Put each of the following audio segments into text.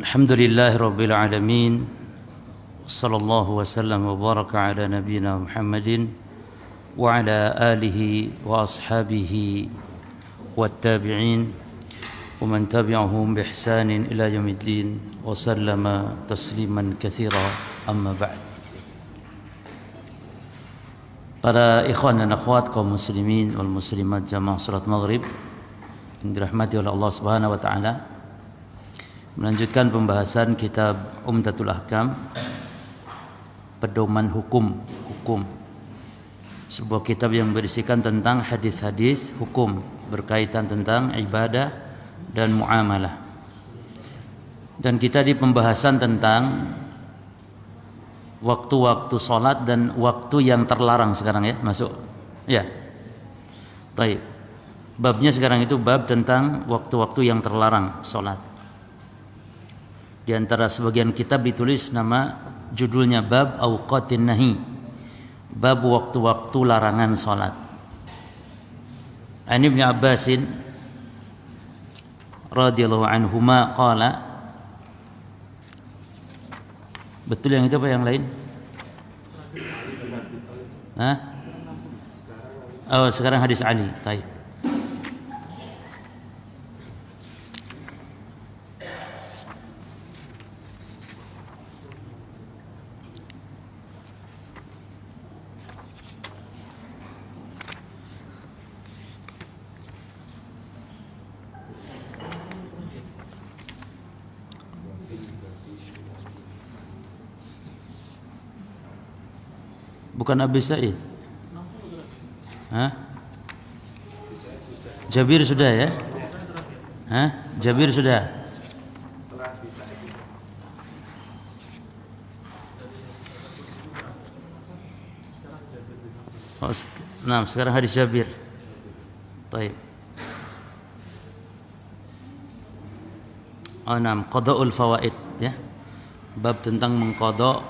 Alhamdulillahi Rabbil Alamin. Sallallahu wasallam wa baraka ala nabiyyina Muhammadin wa ala alihi wa ashabihi wa tabi'in wa man tabi'ahum bi ihsanin ila yaumiddin wa sallama tasliman katsira, amma ba'd. Para ikhwan dan akhwat kaum muslimin wal muslimat jamaah salat maghrib yang dirahmati oleh Allah Subhanahu wa taala, melanjutkan pembahasan kitab Umdatul Ahkam, pedoman hukum. Sebuah kitab yang berisikan tentang hadis-hadis hukum berkaitan tentang ibadah dan muamalah. Dan kita di pembahasan tentang waktu-waktu sholat dan waktu yang terlarang sekarang ya, masuk. Ya. Baik. Babnya sekarang itu bab tentang waktu-waktu yang terlarang sholat. Di antara sebagian kitab ditulis nama judulnya bab awqatin nahi, bab waktu-waktu larangan salat. An Ibnu Abbasin radhiyallahu anhuma qala, betul yang itu apa yang lain? Hah? Oh, sekarang hadis Ali. Baik. Bukan Abi Sa'id. Hah? Jabir sudah ya? Hah? Jabir sudah. Oh, nah, sekarang hadis Jabir. Baik. Oh, nah, qada'ul fawaid ya. Bab tentang mengqada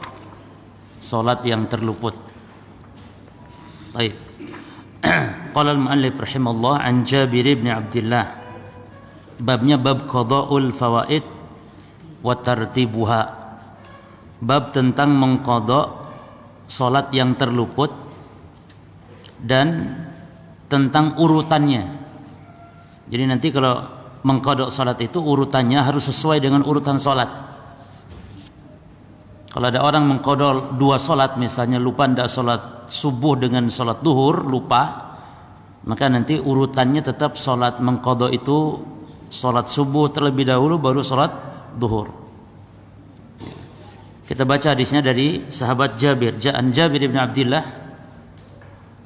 salat yang terluput. Baik. Qala al-muallif rahimallahu an Jabir bin Abdullah. Babnya bab qada'ul fawaid wa tartibuha. Bab tentang mengqada salat yang terluput dan tentang urutannya. Jadi nanti kalau mengqada salat itu urutannya harus sesuai dengan urutan salat. Kalau ada orang mengqada dua salat, misalnya lupa tidak salat subuh dengan salat duhur, lupa, maka nanti urutannya tetap salat mengqada itu salat subuh terlebih dahulu baru salat duhur. Kita baca hadisnya dari sahabat Jabir. An Jabir bin Abdullah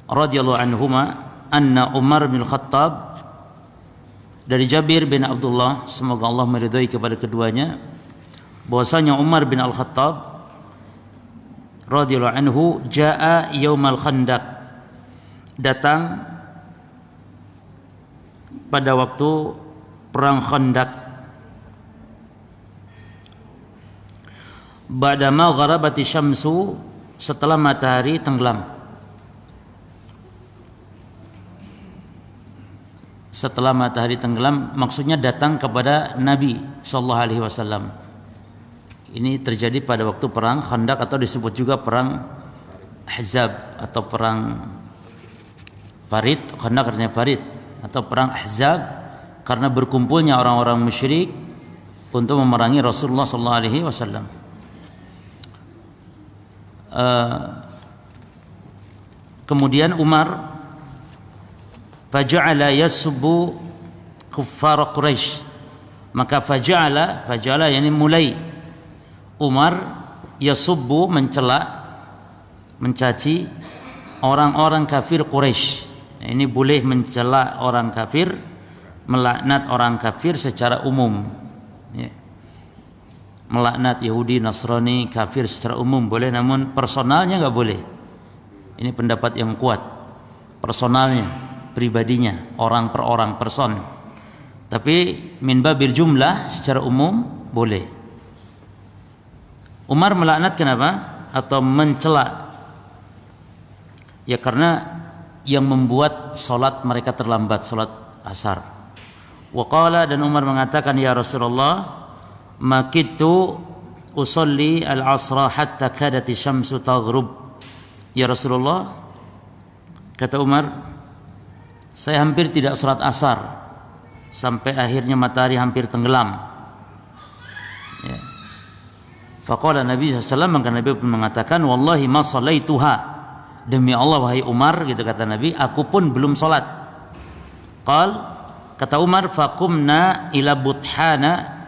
radhiyallahu anhuma anna Umar bin Khattab, dari Jabir bin Abdullah, semoga Allah meridhai kepada keduanya, bahwasanya Umar bin Al-Khattab radhiyallahu anhu jaa yaumal khandaq, datang pada waktu perang Khandaq, ba'dama gharabati syamsu, setelah matahari tenggelam. Setelah matahari tenggelam maksudnya datang kepada Nabi sallallahu alaihi wasallam. Ini terjadi pada waktu perang Khandaq, atau disebut juga perang Ahzab atau perang Parit. Khandaq artinya Parit, atau perang Ahzab karena berkumpulnya orang-orang musyrik untuk memerangi Rasulullah sallallahu alaihi wasallam. Kemudian Umar faja'ala yasubbu kuffar Quraisy, maka faja'ala yani mulai Umar yasubbu mencela, mencaci orang-orang kafir Quraisy. Ini boleh mencela orang kafir, melaknat orang kafir secara umum ya. Melaknat Yahudi, Nasrani, kafir secara umum boleh, namun personalnya enggak boleh. Ini pendapat yang kuat. Personalnya, pribadinya, orang per orang, person. Tapi min babil jumlah, secara umum boleh. Umar melaknat kenapa? Atau mencela? Ya karena yang membuat salat mereka terlambat, salat asar. Wa qala, dan Umar mengatakan, ya Rasulullah, makitu usolli al-asra hatta kadati syamsu taghrub. Ya Rasulullah, kata Umar, saya hampir tidak salat asar sampai akhirnya matahari hampir tenggelam. Ya. Faqala Nabi SAW, maka Nabi pun mengatakan, wallahi ma salaituha, demi Allah wahai Umar, gitu kata Nabi, aku pun belum salat. Kata Umar, faqumna ila buthana,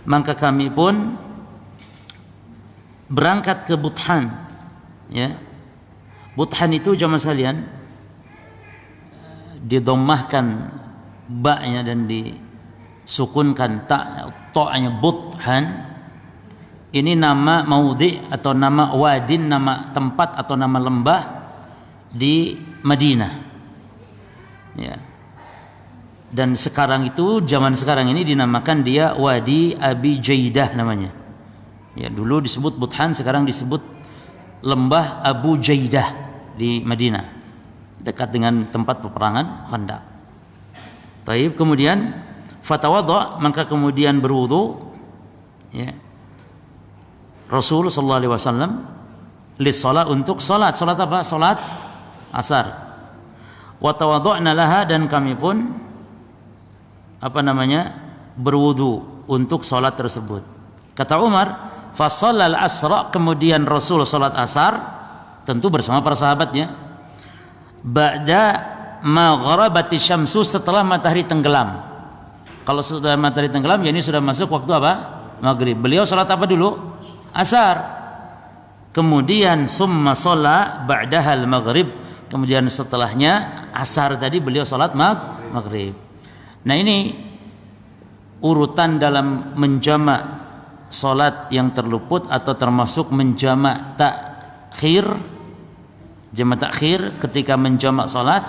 maka kami pun berangkat ke Buthan. Ya. Buthan itu jamaah sekalian didommahkan ba-nya dan disukunkan ta-nya Buthan. Ini nama maudhi atau nama wadin, nama tempat atau nama lembah di Madinah. Ya. Dan sekarang itu, zaman sekarang ini dinamakan dia Wadi Abi Jaidah namanya. Ya, dulu disebut Buthan, sekarang disebut lembah Abu Jaidah di Madinah, dekat dengan tempat peperangan Khandaq. Taib, kemudian fatawadha, maka kemudian berwudu, ya, Rasul sallallahu alaihi wasallam lis-shalah, untuk salat. Salat apa? Salat asar. Wa tawadha'na laha, dan kami pun berwudu untuk salat tersebut. Kata Umar, fa shallal asra, kemudian Rasul salat asar tentu bersama para sahabatnya, ba'da ma gharabati syamsu, setelah matahari tenggelam. Kalau sudah matahari tenggelam, ya ini sudah masuk waktu apa? Maghrib. Beliau salat apa dulu? Asar. Kemudian summa shalla ba'daha al-maghrib, kemudian setelahnya asar tadi beliau salat maghrib. Nah, ini urutan dalam menjamak salat yang terluput atau termasuk menjamak takhir. Jamak takhir ketika menjamak salat,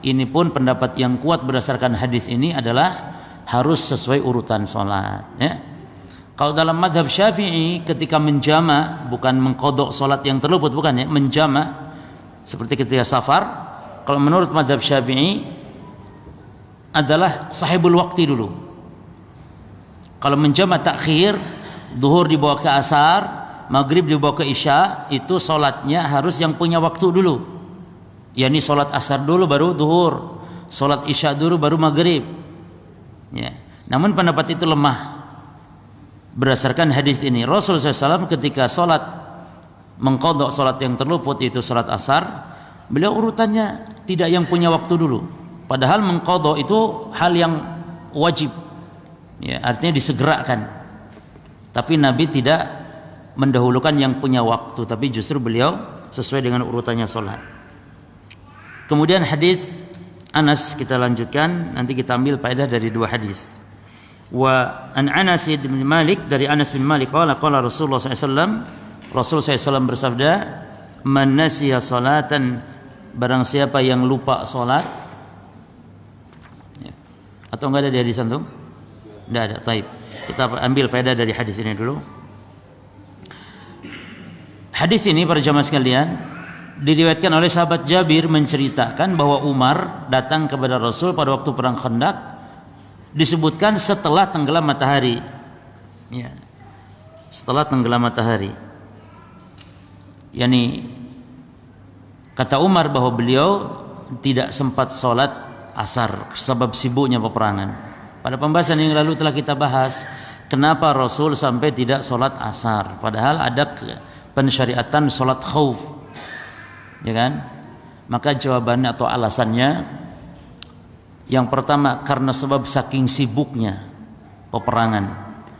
ini pun pendapat yang kuat berdasarkan hadis ini adalah harus sesuai urutan salat, ya. Kalau dalam mazhab Syafi'i ketika menjamak, bukan mengqadha salat yang terluput, bukan, ya, menjamak seperti ketika safar, kalau menurut mazhab Syafi'i adalah sahibul waqti dulu. Kalau menjamak takhir, zuhur dibawa ke asar, maghrib dibawa ke isya, itu solatnya harus yang punya waktu dulu. Yani solat asar dulu baru zuhur, solat isya dulu baru maghrib. Ya. Namun pendapat itu lemah berdasarkan hadis ini. Rasulullah SAW ketika solat mengqadha solat yang terluput, itu solat asar, beliau urutannya tidak yang punya waktu dulu. Padahal mengqadha itu hal yang wajib, ya, artinya disegerakan. Tapi Nabi tidak mendahulukan yang punya waktu, tapi justru beliau sesuai dengan urutannya sholat. Kemudian hadis Anas kita lanjutkan, nanti kita ambil faedah dari dua hadis. Wa an Anas bin Malik, dari Anas bin Malik, qala Rasulullah SAW, Rasul SAW bersabda, man nasiya salatan, barang siapa yang lupa salat, ya. Atau enggak ada di hadis antum? Enggak ada. Baik. Kita ambil faedah dari hadis ini dulu. Hadis ini para jamaah sekalian diriwayatkan oleh sahabat Jabir, menceritakan bahwa Umar datang kepada Rasul pada waktu perang Khandaq, disebutkan setelah tenggelam matahari. Ya. Setelah tenggelam matahari. Yani kata Umar bahwa beliau tidak sempat sholat asar sebab sibuknya peperangan. Pada pembahasan yang lalu telah kita bahas kenapa Rasul sampai tidak sholat asar, padahal ada pensyariatan sholat khauf, ya kan? Maka jawabannya atau alasannya, yang pertama karena sebab saking sibuknya peperangan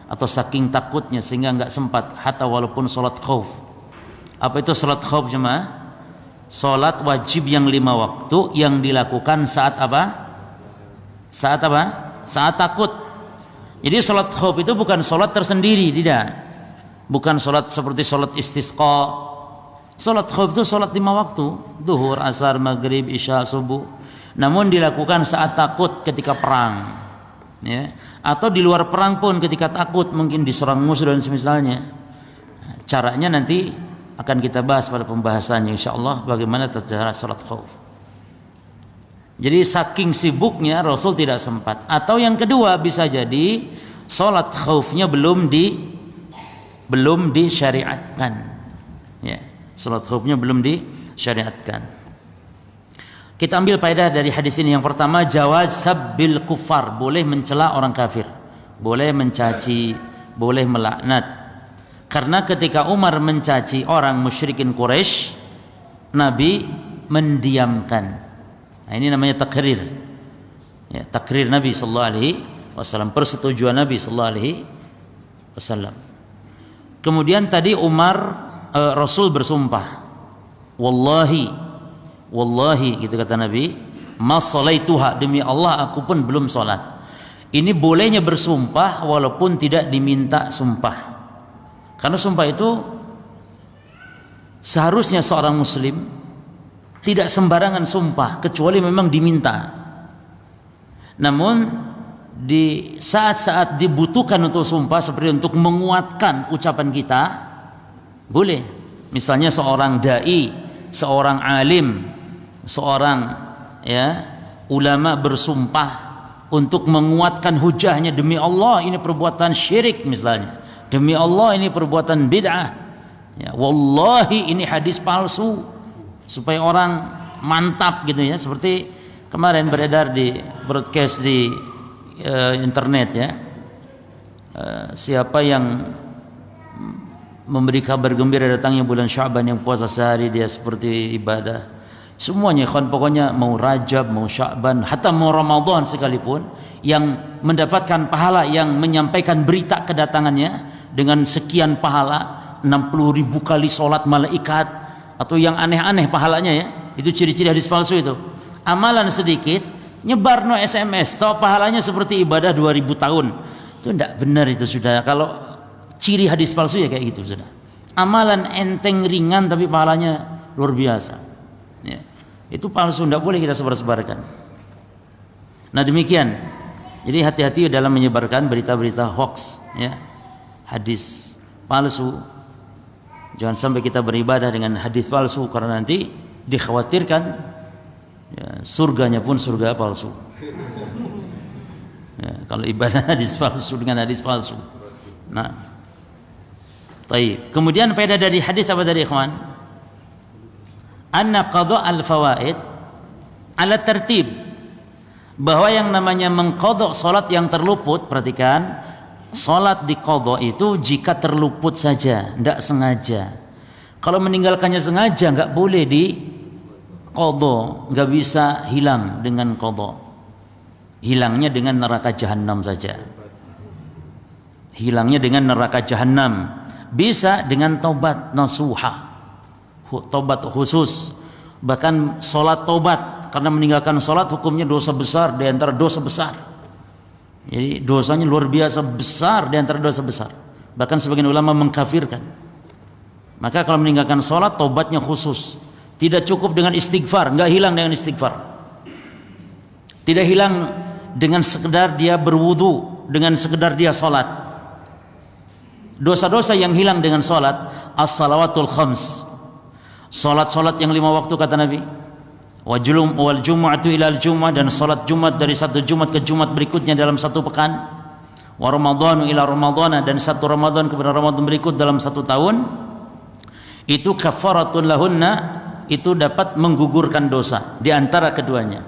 atau saking takutnya sehingga enggak sempat hatta walaupun sholat khauf. Apa itu sholat khauf jemaah? Sholat wajib yang 5 waktu yang dilakukan saat apa? Saat apa? Saat takut. Jadi sholat khauf itu bukan sholat tersendiri, tidak. Bukan sholat seperti sholat istisqa. Sholat khauf itu sholat 5 waktu, zuhur, asar, maghrib, isya, subuh. Namun dilakukan saat takut ketika perang, ya. Atau di luar perang pun ketika takut, mungkin diserang musuh dan semisalnya. Caranya nanti akan kita bahas pada pembahasannya insyaallah bagaimana tata sholat khauf. Jadi saking sibuknya Rasul tidak sempat. Atau yang kedua bisa jadi salat khaufnya belum disyariatkan. Ya, salat khaufnya belum disyariatkan. Kita ambil faedah dari hadis ini. Yang pertama, jawaz sabbil kufar, boleh mencela orang kafir, boleh mencaci, boleh melaknat. Karena ketika Umar mencaci orang musyrikin Quraisy, Nabi mendiamkan. Nah, ini namanya takrir. Ya, takrir Nabi sallallahu alaihi wasallam, persetujuan Nabi sallallahu alaihi wasallam. Kemudian tadi Rasul bersumpah, wallahi gitu kata Nabi, ma shalaituha, demi Allah aku pun belum salat. Ini bolehnya bersumpah walaupun tidak diminta sumpah. Karena sumpah itu seharusnya seorang muslim tidak sembarangan sumpah kecuali memang diminta. Namun di saat-saat dibutuhkan untuk sumpah, seperti untuk menguatkan ucapan kita, boleh. Misalnya seorang dai, seorang alim, seorang ulama bersumpah untuk menguatkan hujahnya, demi Allah ini perbuatan syirik misalnya, demi Allah ini perbuatan bid'ah, ya, wallahi ini hadis palsu, supaya orang mantap gitu ya. Seperti kemarin beredar di broadcast di internet ya, siapa yang memberi kabar gembira datangnya bulan Sya'ban yang puasa sehari dia seperti ibadah. Semuanya ikhwan, pokoknya mau Rajab, mau Sya'ban, hatta mau Ramadan sekalipun, yang mendapatkan pahala yang menyampaikan berita kedatangannya dengan sekian pahala, 60.000 kali sholat malaikat, atau yang aneh-aneh pahalanya ya. Itu ciri-ciri hadis palsu itu. Amalan sedikit, nyebar no SMS, tahu pahalanya seperti ibadah 2000 tahun. Itu tidak benar itu sudah. Kalau ciri hadis palsu ya kayak gitu sudah. Amalan enteng ringan tapi pahalanya luar biasa. Ya. Itu palsu, tidak boleh kita sebar-sebarkan. Nah demikian. Jadi hati-hati dalam menyebarkan berita-berita hoax, ya, hadis palsu. Jangan sampai kita beribadah dengan hadis palsu, karena nanti dikhawatirkan ya, surganya pun surga palsu. Ya, kalau ibadah hadis palsu dengan hadis palsu. Nah, taib. Kemudian faedah dari hadis apa dari ikhwan? Anna qada al-fawaid ala tertib, bahwa yang namanya mengqadha salat yang terluput, perhatikan, salat diqadha itu jika terluput saja, tidak sengaja. Kalau meninggalkannya sengaja nggak boleh diqadha, nggak bisa hilang dengan qadha. Hilangnya dengan neraka jahanam saja. Hilangnya dengan neraka jahanam. Bisa dengan taubat nasuha, taubat khusus. Bahkan salat taubat, karena meninggalkan salat hukumnya dosa besar di antara dosa besar. Jadi dosanya luar biasa besar di antara dosa besar. Bahkan sebagian ulama mengkafirkan. Maka kalau meninggalkan salat, taubatnya khusus. Tidak cukup dengan istighfar, enggak hilang dengan istighfar. Tidak hilang dengan sekedar dia berwudu, dengan sekedar dia salat. Dosa-dosa yang hilang dengan salat, as-salawatul khams, salat-salat yang 5 waktu kata Nabi, wal jumu'atu ilal jumu'ah, dan salat Jumat dari satu Jumat ke Jumat berikutnya dalam satu pekan, wa ramadhanu ila ramadhana, dan satu Ramadan kepada Ramadan berikut dalam satu tahun, itu kafaratun lahunna, itu dapat menggugurkan dosa di antara keduanya,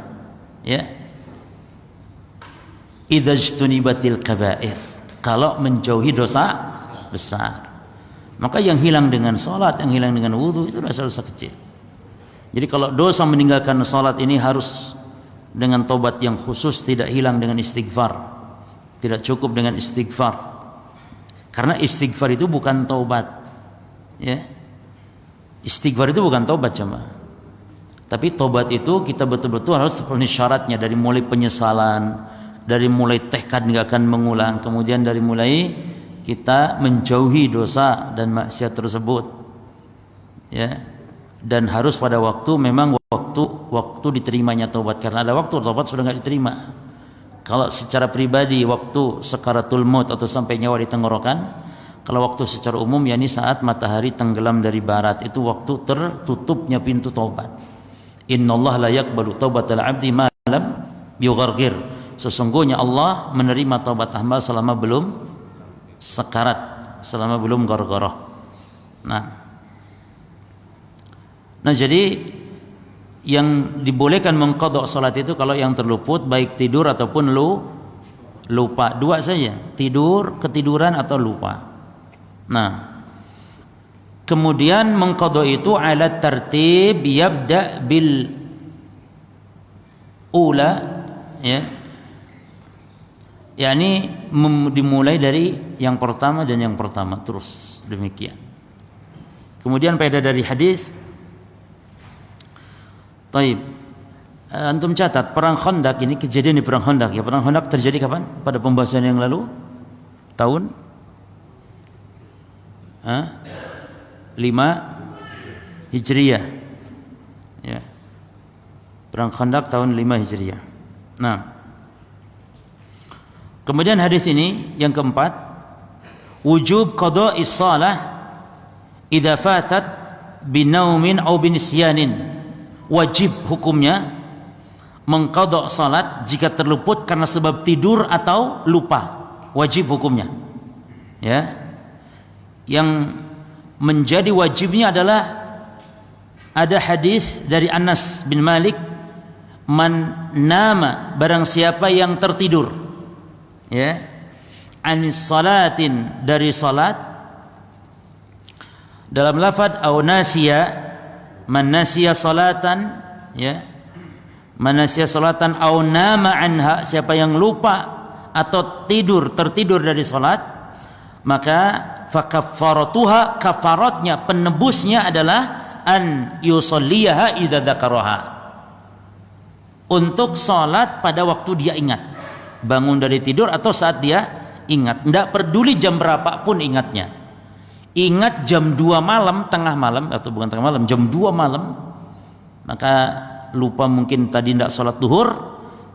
ya. Idza ijtunibatil kaba'ir, kalau menjauhi dosa besar. Maka yang hilang dengan salat, yang hilang dengan wudu, itu dosa-dosa kecil. Jadi kalau dosa meninggalkan salat ini harus dengan tobat yang khusus, tidak hilang dengan istighfar. Tidak cukup dengan istighfar. Karena istighfar itu bukan taubat. Ya. Istighfar itu bukan taubat jemaah. Tapi taubat itu kita betul-betul harus sepenuhi syaratnya, dari mulai penyesalan, dari mulai tekad nggak akan mengulang, kemudian dari mulai kita menjauhi dosa dan maksiat tersebut, ya. Dan harus pada waktu, memang waktu diterimanya taubat, karena ada waktu taubat sudah nggak diterima. Kalau secara pribadi waktu sakaratul maut atau sampai nyawa di tenggorokan. Kalau waktu secara umum yakni saat matahari tenggelam dari barat, itu waktu tertutupnya pintu taubat. Innallaha la yaqbalu taubatal 'abdi ma lam yughargir. sesungguhnya Allah menerima taubat hamba selama belum sekarat, selama belum gor-goroh. Nah jadi yang dibolehkan mengqadha salat itu kalau yang terluput baik tidur ataupun lupa, dua saja, tidur, ketiduran atau lupa. Nah, kemudian mengqadha itu ala tertib yabda bil ula, ya, yakni dimulai dari yang pertama dan yang pertama terus demikian. Kemudian faedah dari hadis. Taib. Antum catat perang Khandaq ini, kejadian di perang Khandaq ya. Perang Khandaq terjadi kapan? Pada pembahasan yang lalu. Tahun 5 Hijriah. Ya. Perang Khandaq tahun 5 Hijriah. Nah, kemudian hadis ini yang keempat, wujub qada'is shalah idza fatat binaumin aw binisyanin. Wajib hukumnya mengqadha salat jika terluput karena sebab tidur atau lupa. Wajib hukumnya. Ya. Yang menjadi wajibnya adalah ada hadis dari Anas bin Malik, man nama, barang siapa yang tertidur, ya, anis salatin, dari salat, dalam lafaz au nasiya, man nasiya salatan, ya, man nasiya salatan au nama anha, siapa yang lupa atau tertidur dari salat, maka fakaffaratuha, kafaratnya, penebusnya adalah an yusalliyaha idza dzakaraha, untuk salat pada waktu dia ingat, bangun dari tidur atau saat dia ingat, tidak peduli jam berapapun ingatnya. Ingat jam 2 malam, tengah malam, atau bukan tengah malam, jam 2 malam, maka lupa mungkin tadi tidak sholat duhur,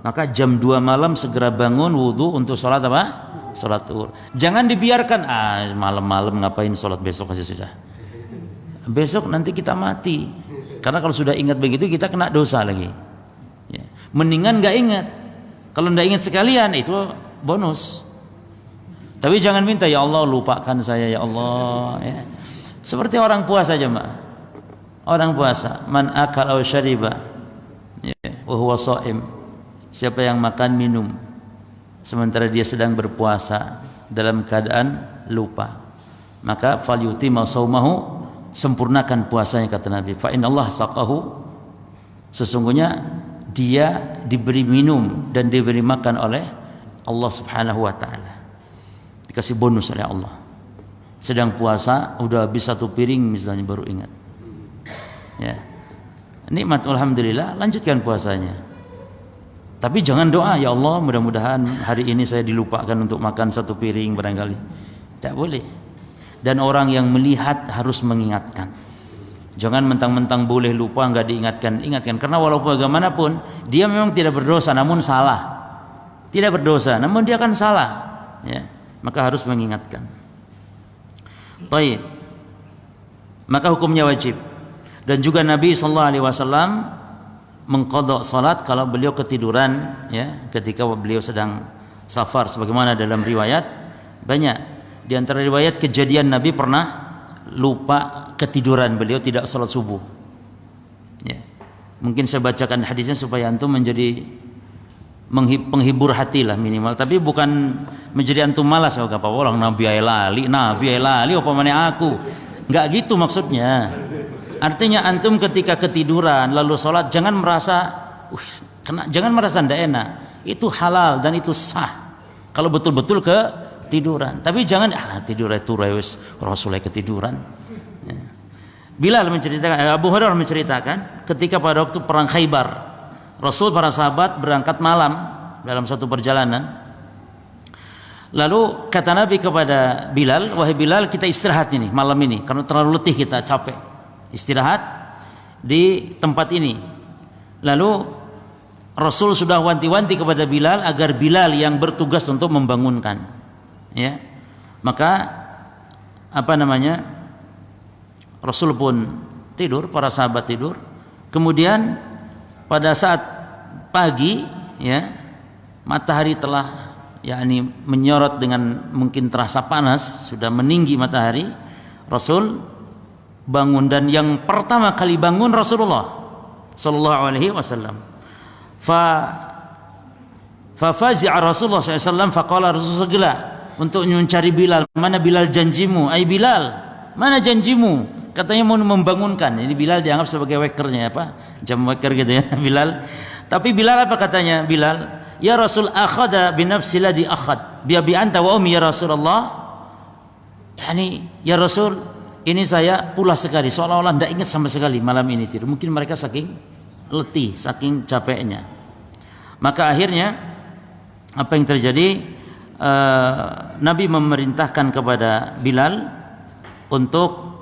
maka jam 2 malam segera bangun wudhu untuk sholat apa? Sholat duhur. Jangan dibiarkan, malam-malam ngapain sholat, besok aja sudah. Besok nanti kita mati, karena kalau sudah ingat begitu kita kena dosa lagi. Ya. Mendingan nggak ingat. Kalau nggak ingat sekalian itu bonus. Tapi jangan minta, ya Allah lupakan saya ya Allah, ya. Seperti orang puasa aja, Mbak. Orang puasa, man akal aw syariba, ya, wa huwa shaim. Siapa yang makan minum sementara dia sedang berpuasa dalam keadaan lupa, maka falyutimma shaumahu, sempurnakan puasanya, kata Nabi. Fa innallaha saqahu, sesungguhnya dia diberi minum dan diberi makan oleh Allah Subhanahu wa taala. Dikasih bonus oleh Allah. Sedang puasa udah habis 1 piring misalnya baru ingat. Ya. Nikmat, alhamdulillah, lanjutkan puasanya. Tapi jangan doa, ya Allah mudah-mudahan hari ini saya dilupakan untuk makan 1 piring barangkali. Tidak boleh. Dan orang yang melihat harus mengingatkan. Jangan mentang-mentang boleh lupa nggak ingatkan, karena walaupun bagaimanapun dia memang tidak berdosa namun salah. Tidak berdosa namun dia akan salah. Ya. Maka harus mengingatkan. Taib. Maka hukumnya wajib. Dan juga Nabi SAW mengqadha salat kalau beliau ketiduran, ya, ketika beliau sedang safar, sebagaimana dalam riwayat banyak. Di antara riwayat kejadian Nabi pernah lupa ketiduran, beliau tidak salat subuh. Ya. Mungkin saya bacakan hadisnya supaya antum menjadi penghibur hati lah minimal, tapi bukan menjadi antum malas. Oh, apa orang nabi ay lali apa mana aku, nggak gitu maksudnya. Artinya antum ketika ketiduran lalu sholat jangan merasa jangan merasa tidak enak, itu halal dan itu sah kalau betul-betul ketiduran. Tapi jangan tidur itu Rasulullah ketiduran. Ya. Bilal menceritakan, Abu Hurairah menceritakan ketika pada waktu perang Khaybar, Rasul, para sahabat berangkat malam dalam satu perjalanan. Lalu kata Nabi kepada Bilal, wahai Bilal, kita istirahat ini malam ini karena terlalu letih, kita capek. Istirahat di tempat ini. Lalu Rasul sudah wanti-wanti kepada Bilal agar Bilal yang bertugas untuk membangunkan. Ya. Maka Rasul pun tidur, para sahabat tidur. Kemudian pada saat pagi, ya, matahari telah yakni menyorot dengan mungkin terasa panas, sudah meninggi matahari, Rasul bangun, dan yang pertama kali bangun Rasulullah sallallahu alaihi wasallam. Fafazi'a Rasulullah sallallahu alaihi wasallam, faqala Rasul segera untuk mencari Bilal. Mana Bilal janjimu? Ai Bilal, mana janjimu? Katanya mau membangunkan. Ini Bilal dianggap sebagai wakernya, apa? Jam waker gitu ya, Bilal. Tapi Bilal apa katanya? Bilal, ya Rasul, akhada bi nafsi ladhi akhad bi abi anta wa ummi ya Rasulullah. Yani ya Rasul, ini saya pulas sekali, seolah-olah tidak ingat sama sekali malam ini tidur. Mungkin mereka saking letih, saking capeknya. Maka akhirnya apa yang terjadi? Nabi memerintahkan kepada Bilal untuk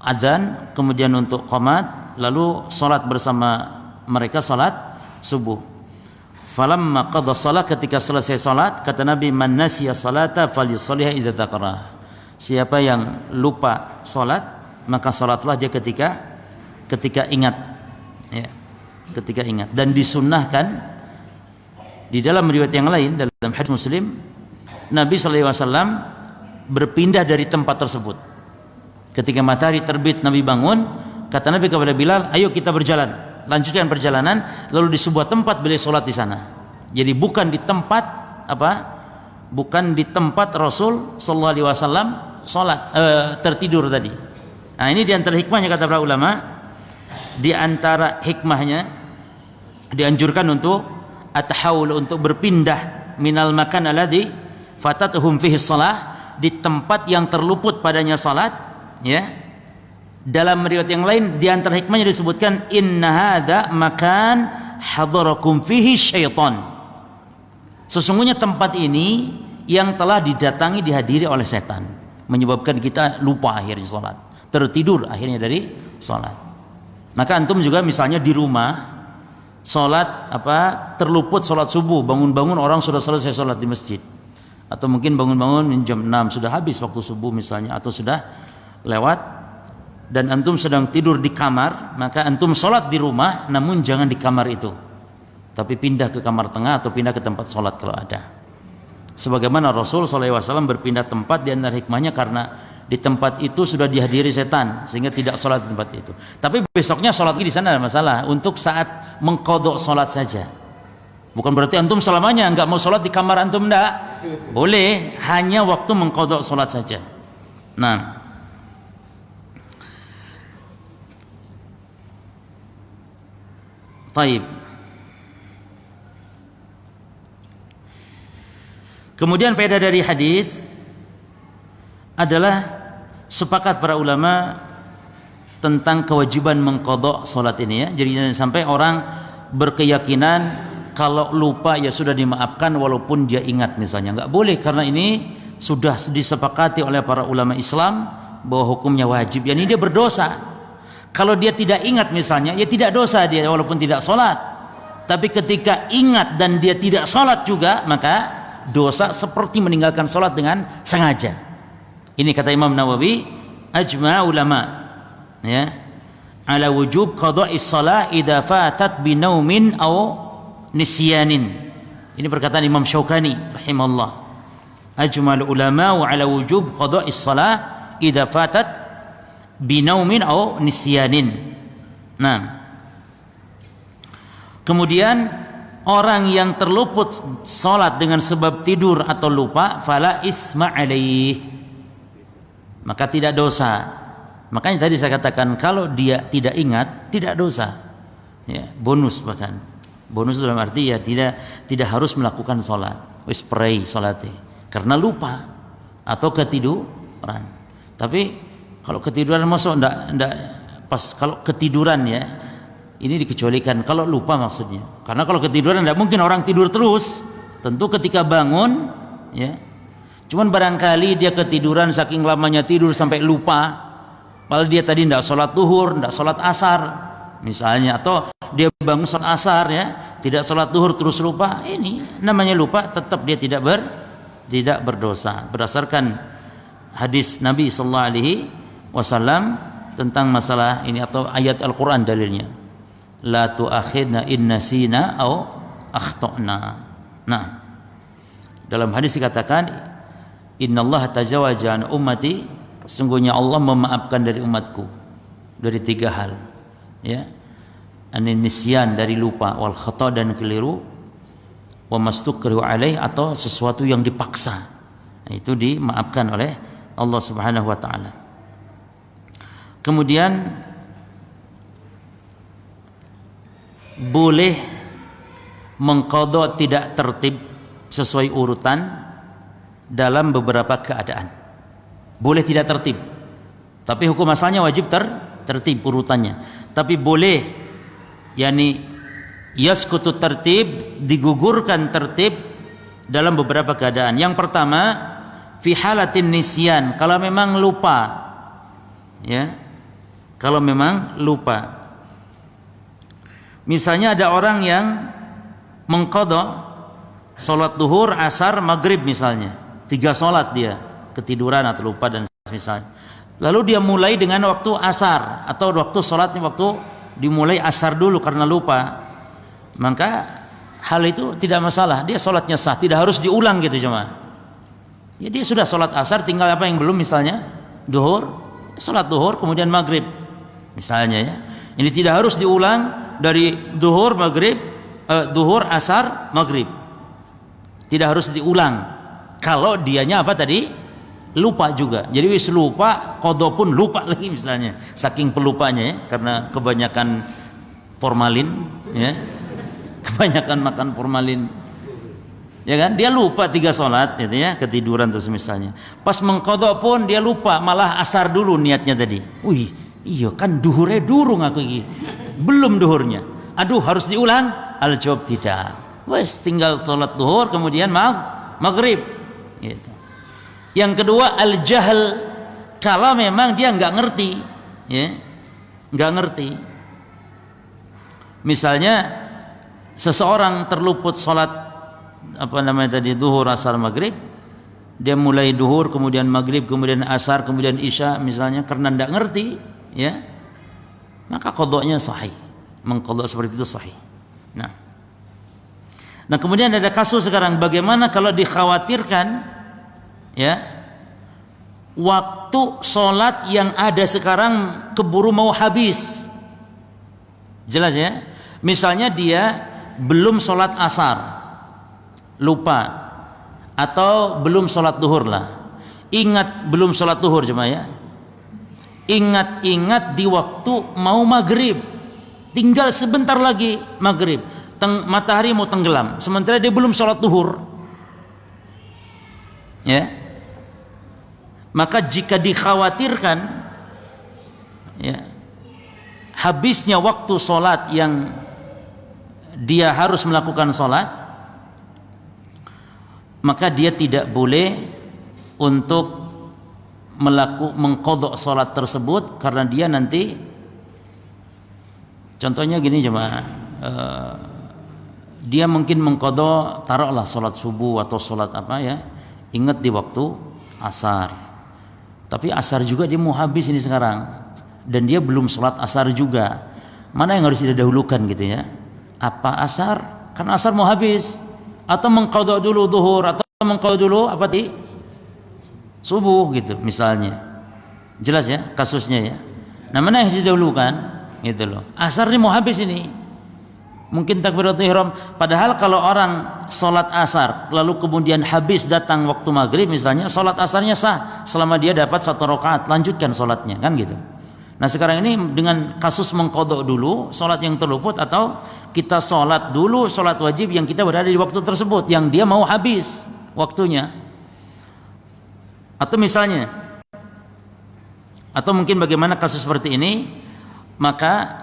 adzan, kemudian untuk qomat, lalu salat bersama mereka, salat subuh. Falamma qadha salat, ketika selesai salat, kata Nabi, man nasiya salata falyusalliha idza dzakara. Siapa yang lupa salat, maka salatlah dia ketika ingat, ya, ketika ingat. Dan disunnahkan di dalam riwayat yang lain, dalam hadis Muslim, Nabi sallallahu alaihi wasallam berpindah dari tempat tersebut. Ketika matahari terbit, Nabi bangun, kata Nabi kepada Bilal, ayo kita berjalan, lanjutkan perjalanan. Lalu di sebuah tempat beliau sholat di sana. Jadi bukan di tempat apa? Bukan di tempat Rasul sallallahu alaihi wasallam sholat tertidur tadi. Nah, ini di antara hikmahnya, kata para ulama, di antara hikmahnya dianjurkan untuk at-tahawul, untuk berpindah minal makan alladhi fatatuhum fihi shalah, di tempat yang terluput padanya salat, ya. Dalam riwayat yang lain di antara hikmahnya disebutkan inna hadza makan hadarakum fihi syaitan. Sesungguhnya tempat ini yang telah didatangi, dihadiri oleh setan, menyebabkan kita lupa akhirnya salat, tertidur akhirnya dari salat. Maka antum juga misalnya di rumah salat terluput salat subuh, bangun-bangun orang sudah selesai salat di masjid, atau mungkin bangun-bangun jam 6 sudah habis waktu subuh misalnya, atau sudah lewat, dan antum sedang tidur di kamar, maka antum salat di rumah, namun jangan di kamar itu, tapi pindah ke kamar tengah atau pindah ke tempat salat kalau ada. Sebagaimana Rasul SAW berpindah tempat, di antara hikmahnya karena di tempat itu sudah dihadiri setan, sehingga tidak sholat di tempat itu. Tapi besoknya sholat di sana ada masalah, untuk saat mengqadha sholat saja. Bukan berarti antum selamanya enggak mau sholat di kamar antum, enggak. Boleh, hanya waktu mengqadha sholat saja. Nah, taib. Kemudian faedah dari hadis adalah sepakat para ulama tentang kewajiban mengqadha salat ini, ya. Jadi jangan sampai orang berkeyakinan kalau lupa ya sudah dimaafkan walaupun dia ingat misalnya. Enggak boleh, karena ini sudah disepakati oleh para ulama Islam bahwa hukumnya wajib. Yani dia berdosa. Kalau dia tidak ingat misalnya, ya tidak dosa dia walaupun tidak salat. Tapi ketika ingat dan dia tidak salat juga, maka dosa seperti meninggalkan salat dengan sengaja. Ini kata Imam Nawawi, ajma' ulama, ya, ala wujub qadha'is shalah idza fatat bi naumin aw nisyanin. Ini perkataan Imam Syaukani rahimahullah. Ajma'ul ulama wa ala wujub qadha'is shalah idza fatat bi naumin aw nisyanin. Nah, kemudian orang yang terluput salat dengan sebab tidur atau lupa, fala isma alaih, maka tidak dosa. Makanya tadi saya katakan kalau dia tidak ingat tidak dosa, ya, bonus. Bahkan bonus dalam arti ya tidak harus melakukan salat, wis pray salate karena lupa atau ketiduran. Tapi kalau ketiduran masuk ndak pas, kalau ketiduran ya ini dikecualikan, kalau lupa maksudnya. Karena kalau ketiduran tidak mungkin orang tidur terus, tentu ketika bangun, ya. Cuman barangkali dia ketiduran saking lamanya tidur sampai lupa, padahal dia tadi tidak sholat duhur, tidak sholat asar misalnya, atau dia bangun sholat asar, ya, tidak sholat duhur terus lupa. Ini namanya lupa, tetap dia tidak berdosa berdasarkan hadis Nabi sallallahu alaihi wasallam tentang masalah ini, atau ayat Al-Quran dalilnya, la tu'akhidna in nasina aw akhtana. Nah, dalam hadis dikatakan, innallaha tajawaza an ummati, sungguhnya Allah memaafkan dari umatku dari 3 hal, ya. Anin nisyan, dari lupa, wal khata, dan keliru, wa mastukrihu alaih, atau sesuatu yang dipaksa. Nah, itu dimaafkan oleh Allah Subhanahu wa taala. Kemudian boleh mengqadha tidak tertib sesuai urutan dalam beberapa keadaan. Boleh tidak tertib, tapi hukum asalnya wajib tertib urutannya. Tapi boleh, yakni yaskutu tertib, digugurkan tertib dalam beberapa keadaan. Yang pertama, fi halatin nisyan, kalau memang lupa, ya, kalau memang lupa. Misalnya ada orang yang mengqadha salat duhur, asar, maghrib misalnya, 3 salat, dia ketiduran atau lupa dan misalnya. Lalu dia mulai dengan waktu asar, atau waktu salatnya waktu dimulai asar dulu karena lupa, maka hal itu tidak masalah, dia salatnya sah, tidak harus diulang gitu cuma. Ya dia sudah salat asar, tinggal apa yang belum, misalnya duhur, salat duhur kemudian maghrib misalnya, ya. Ini tidak harus diulang dari duhur, maghrib, duhur, asar, maghrib. Tidak harus diulang. Kalau dianya apa tadi? Lupa juga. Jadi wis lupa, qadha pun lupa lagi misalnya. Saking pelupanya, ya, karena kebanyakan formalin, ya. Kebanyakan makan formalin. Ya kan? Dia lupa 3 salat gitu, ya, ketiduran terus misalnya. Pas mengqadha pun dia lupa, malah asar dulu niatnya tadi. Wih, iya kan duhurnya durung aku iki. Belum duhurnya. Aduh, harus diulang? Al-jawab tidak. Wes tinggal salat duhur kemudian maghrib gitu. Yang kedua, al-jahl, kalau memang dia nggak ngerti, ya, nggak ngerti. Misalnya seseorang terluput salat duhur, asar, maghrib, dia mulai duhur kemudian maghrib kemudian asar kemudian isya misalnya, karena nggak ngerti, ya, maka qadhanya sahih, mengqadha seperti itu sahih. Nah kemudian ada kasus sekarang, bagaimana kalau dikhawatirkan, ya, waktu sholat yang ada sekarang keburu mau habis. Jelas, ya. Misalnya dia belum sholat asar, lupa, atau belum sholat duhur lah. Ingat belum sholat duhur cuma, ya. Ingat di waktu mau maghrib, tinggal sebentar lagi maghrib, matahari mau tenggelam, sementara dia belum sholat duhur, ya. Maka jika dikhawatirkan, ya, habisnya waktu sholat yang dia harus melakukan sholat, maka dia tidak boleh untuk mengqadha sholat tersebut, karena dia nanti, contohnya gini jemaah, dia mungkin mengqadha, taruhlah sholat subuh atau sholat apa, ya, ingat di waktu asar, tapi asar juga dia mau habis ini sekarang, dan dia belum sholat asar juga, mana yang harus didahulukan gitu, ya, apa asar, kan asar mau habis, atau mengqadha dulu duhur, atau mengqadha dulu apa subuh gitu misalnya. Jelas, ya, kasusnya, ya. Nah mana yang harus didahulukan gitu loh, asar ini mau habis ini, mungkin takbiratul ihram, padahal kalau orang sholat asar lalu kemudian habis datang waktu maghrib misalnya, sholat asarnya sah selama dia dapat 1 rakaat, lanjutkan sholatnya, kan gitu. Nah sekarang ini dengan kasus mengqadha dulu sholat yang terluput, atau kita sholat dulu sholat wajib yang kita berada di waktu tersebut yang dia mau habis waktunya, atau misalnya, atau mungkin bagaimana kasus seperti ini, maka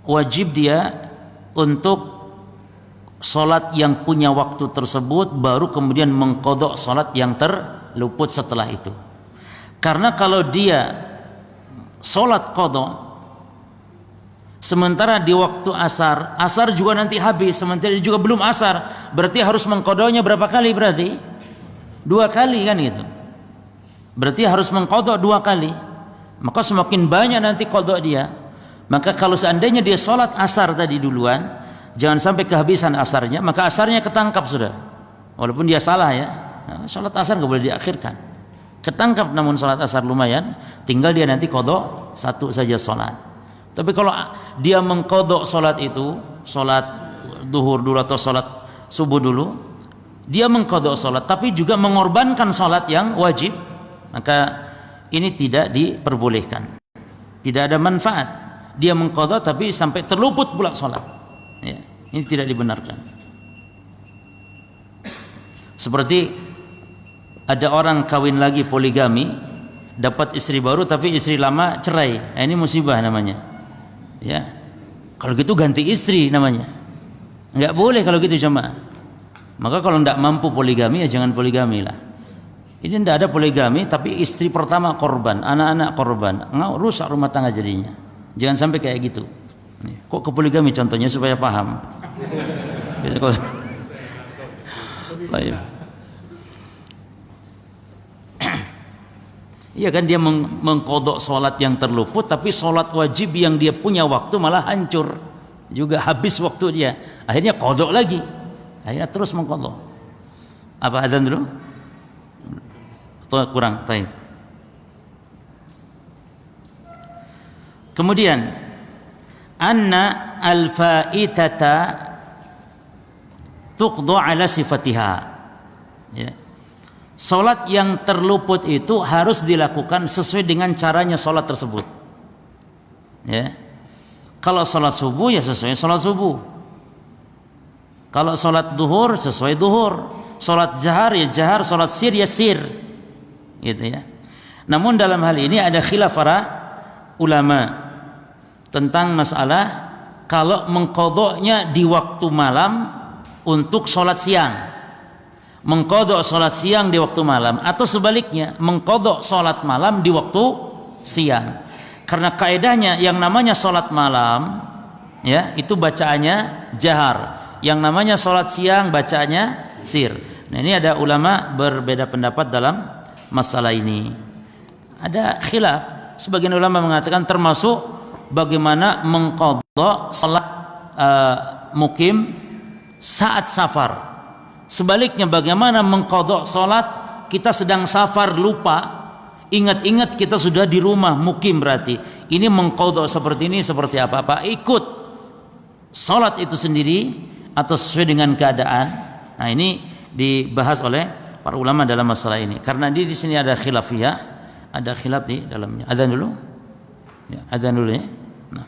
wajib dia untuk sholat yang punya waktu tersebut, baru kemudian mengqadha sholat yang terluput setelah itu. Karena kalau dia sholat qadha sementara di waktu asar, asar juga nanti habis, sementara dia juga belum asar, berarti harus mengqadhanya berapa kali? Berarti 2 kali, kan gitu. Berarti harus mengqadha 2 kali, maka semakin banyak nanti qadha dia. Maka kalau seandainya dia sholat asar tadi duluan, jangan sampai kehabisan asarnya, maka asarnya ketangkap sudah. Walaupun dia salah ya, salat asar nggak boleh diakhirkan. Ketangkap namun salat asar lumayan, tinggal dia nanti qadha satu saja salat. Tapi kalau dia mengqadha salat itu, salat duhur dulu atau salat subuh dulu, dia mengqadha salat tapi juga mengorbankan salat yang wajib, maka ini tidak diperbolehkan. Tidak ada manfaat. Dia mengqadha tapi sampai terluput pula salat. Ya, ini tidak dibenarkan. Seperti ada orang kawin lagi poligami, dapat istri baru tapi istri lama cerai. Nah, ini musibah namanya. Ya. Kalau gitu ganti istri namanya. Enggak boleh kalau gitu jemaah. Maka kalau tidak mampu poligami ya jangan poligami lah. Ini tidak ada poligami tapi istri pertama korban, anak-anak korban, rusak rumah tangga jadinya. Jangan sampai kayak gitu. Kok ke poligami contohnya supaya paham. Iya kan dia mengkodok sholat yang terluput, tapi sholat wajib yang dia punya waktu malah hancur juga, habis waktu dia. Akhirnya kodok lagi, akhirnya terus mengkodok. Apa azan dulu? Atau kurang? Taib. Kemudian anna al-fa'itata tuqda ala sifatiha. Ya. Salat yang terluput itu harus dilakukan sesuai dengan caranya salat tersebut. Ya. Kalau salat subuh ya sesuai salat subuh. Kalau salat duhur sesuai duhur. Salat jahar ya jahar, salat sir ya sir. Gitu ya. Namun dalam hal ini ada khilaf para ulama tentang masalah kalau mengqadha'nya di waktu malam untuk salat siang. Mengqadha' salat siang di waktu malam atau sebaliknya mengqadha' salat malam di waktu siang. Karena kaidahnya yang namanya salat malam ya itu bacaannya jahar, yang namanya salat siang bacaannya sir. Nah, ini ada ulama berbeda pendapat dalam masalah ini. Ada khilaf, sebagian ulama mengatakan termasuk bagaimana mengqadha' salat mukim saat safar. Sebaliknya bagaimana mengqadha' salat kita sedang safar lupa, ingat-ingat kita sudah di rumah mukim, berarti ini mengqadha' seperti ini seperti apa ikut salat itu sendiri atau sesuai dengan keadaan. Nah, ini dibahas oleh para ulama dalam masalah ini. Karena di sini ada khilafiyah, ada khilaf di dalamnya. Adzan dulu. Ya, adzan dulu ya. Nah.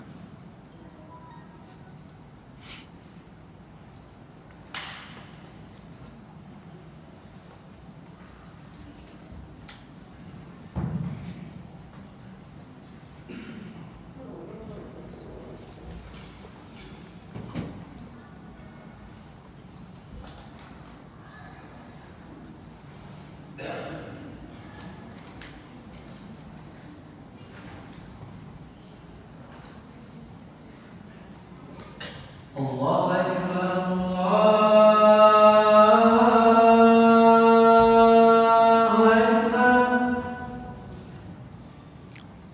Allahu Akbar, Allahu Akbar. Allahu Akbar,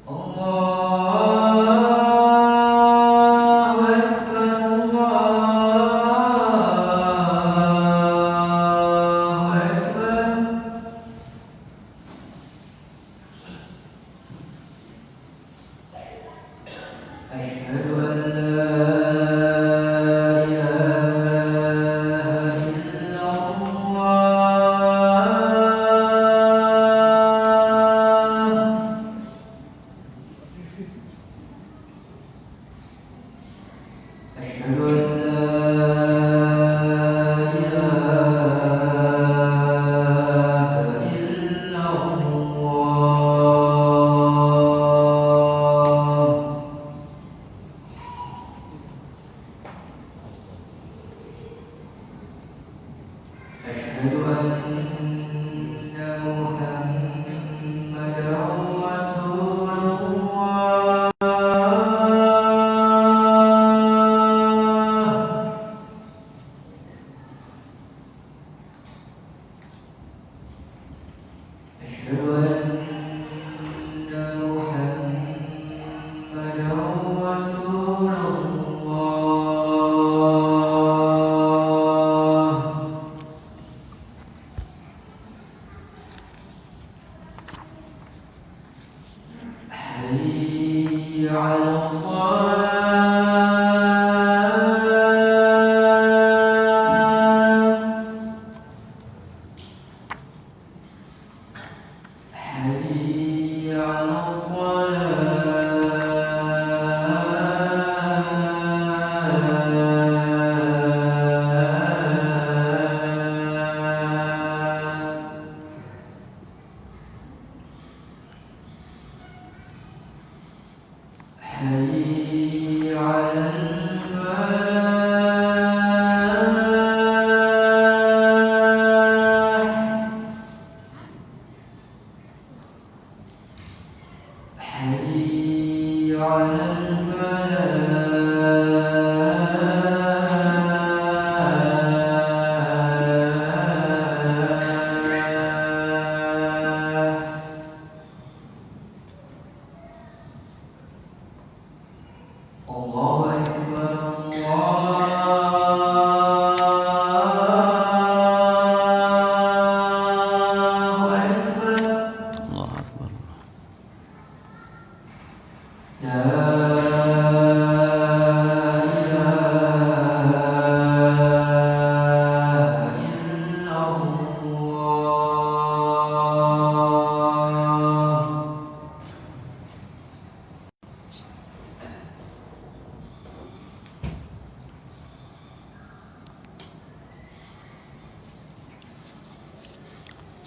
Allahu Akbar. Asyhadu an la ilaha illallah. Asyhadu an la ilaha illallah. أشهد أن محمدا رسول الله. أشهد أن محمدا رسول الله.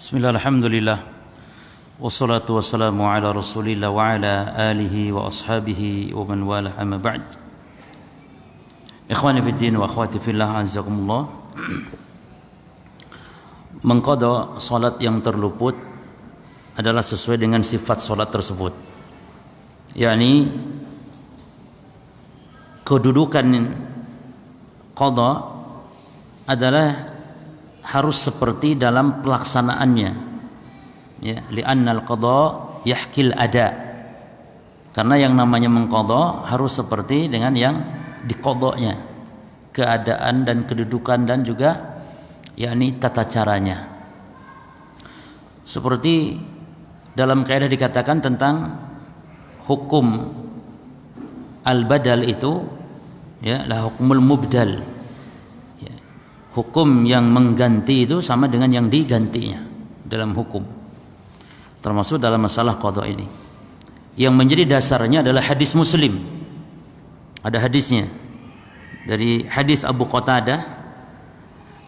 Bismillah, alhamdulillah, wassalatu wassalamu ala rasulillah wa ala alihi wa ashabihi wa man wala, amma ba'd. Ikhwani fiddin wa akhwati fillah, azakumullah. Mengqadha salat yang terluput adalah sesuai dengan sifat salat tersebut, yakni kedudukan qadha adalah harus seperti dalam pelaksanaannya, ya, li'annal qadha yahkil ada, karena yang namanya mengqadha harus seperti dengan yang diqadhanya, keadaan dan kedudukan dan juga yakni tata caranya. Seperti dalam kaidah dikatakan tentang hukum al-badal itu, ya, la hukmul mubdal. Hukum yang mengganti itu sama dengan yang digantinya dalam hukum, termasuk dalam masalah qadha ini. Yang menjadi dasarnya adalah hadis Muslim. Ada hadisnya dari hadis Abu Qatadah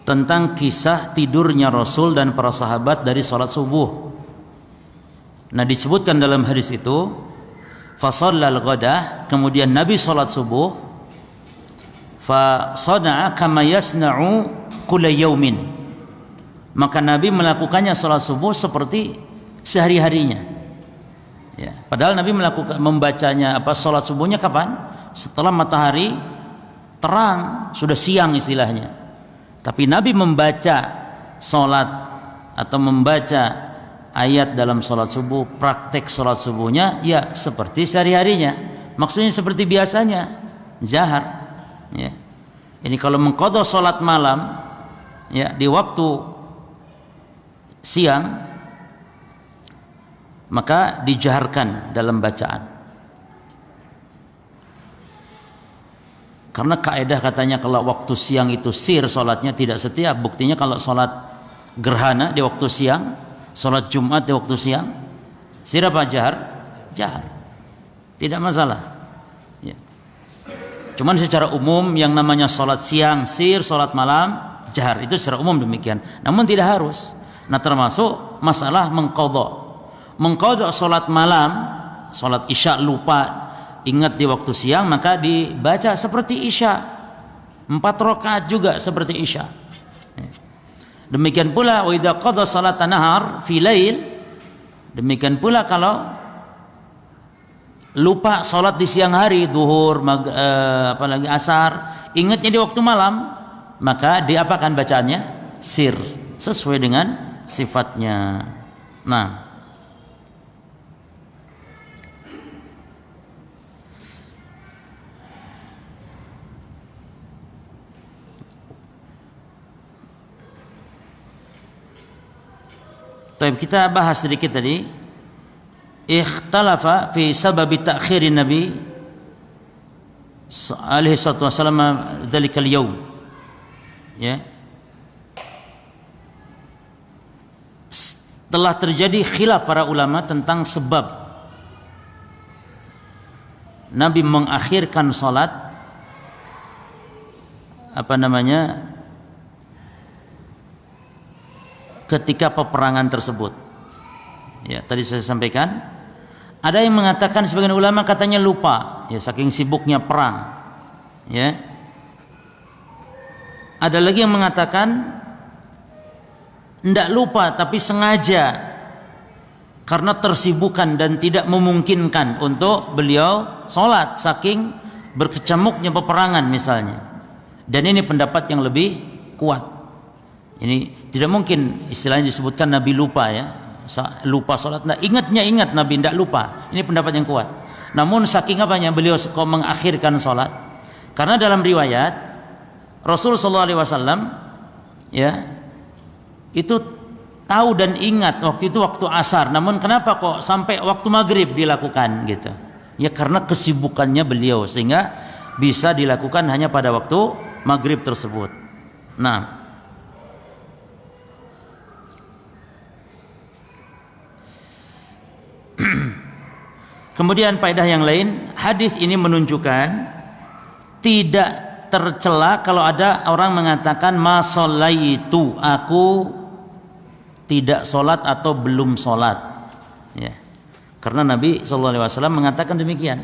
tentang kisah tidurnya Rasul dan para sahabat dari salat subuh. Nah, disebutkan dalam hadis itu, fa shallal ghadah, kemudian Nabi salat subuh, fa sana'a kama yasna'u kulla yaumin, maka Nabi melakukannya salat subuh seperti sehari-harinya, ya. Padahal Nabi membacanya salat subuhnya kapan? Setelah matahari terang, sudah siang istilahnya. Tapi Nabi membaca salat atau membaca ayat dalam salat subuh, praktek salat subuhnya ya seperti sehari-harinya, maksudnya seperti biasanya, jahar, ya. Ini kalau mengqadha salat malam, ya, di waktu siang, maka dijaharkan dalam bacaan. Karena kaidah katanya kalau waktu siang itu sir salatnya, tidak setiap. Buktinya kalau salat gerhana di waktu siang, salat Jumat di waktu siang, sir apa jahar? Jahar. Tidak masalah. Ya. Cuman secara umum yang namanya salat siang sir, salat malam jahar, itu secara umum demikian. Namun tidak harus. Nah, termasuk masalah mengqadha salat malam, salat isya lupa ingat di waktu siang, maka dibaca seperti isya, 4 rakaat juga seperti isya. Demikian pula wa idza qadha salatan nahar fi lail, demikian pula kalau lupa salat di siang hari, zuhur, apalagi asar, ingatnya di waktu malam, maka diapakan bacaannya? Sir, sesuai dengan sifatnya. Nah, kita bahas sedikit tadi. Ikhtalafa fi sababi ta'khirin Nabi alaihi salatu wasallam dzalikal yaum, ya. Telah terjadi khilaf para ulama tentang sebab Nabi mengakhirkan salat ketika peperangan tersebut. Ya, tadi saya sampaikan, ada yang mengatakan, sebagian ulama katanya lupa, ya, saking sibuknya perang, ya. Ada lagi yang mengatakan tidak lupa tapi sengaja, karena tersibukan dan tidak memungkinkan untuk beliau sholat saking berkecamuknya peperangan misalnya. Dan ini pendapat yang lebih kuat. Ini tidak mungkin istilahnya disebutkan Nabi lupa, ya, lupa sholat. Nah, ingat Nabi tidak lupa. Ini pendapat yang kuat. Namun saking apanya beliau kok mengakhirkan sholat? Karena dalam riwayat Rasul SAW, ya, itu tahu dan ingat waktu itu waktu asar. Namun kenapa kok sampai waktu maghrib dilakukan gitu? Ya karena kesibukannya beliau, sehingga bisa dilakukan hanya pada waktu maghrib tersebut. Nah, kemudian faedah yang lain, hadis ini menunjukkan tidak tercela kalau ada orang mengatakan ma shallaitu, aku tidak sholat atau belum sholat, ya. Karena Nabi SAW mengatakan demikian,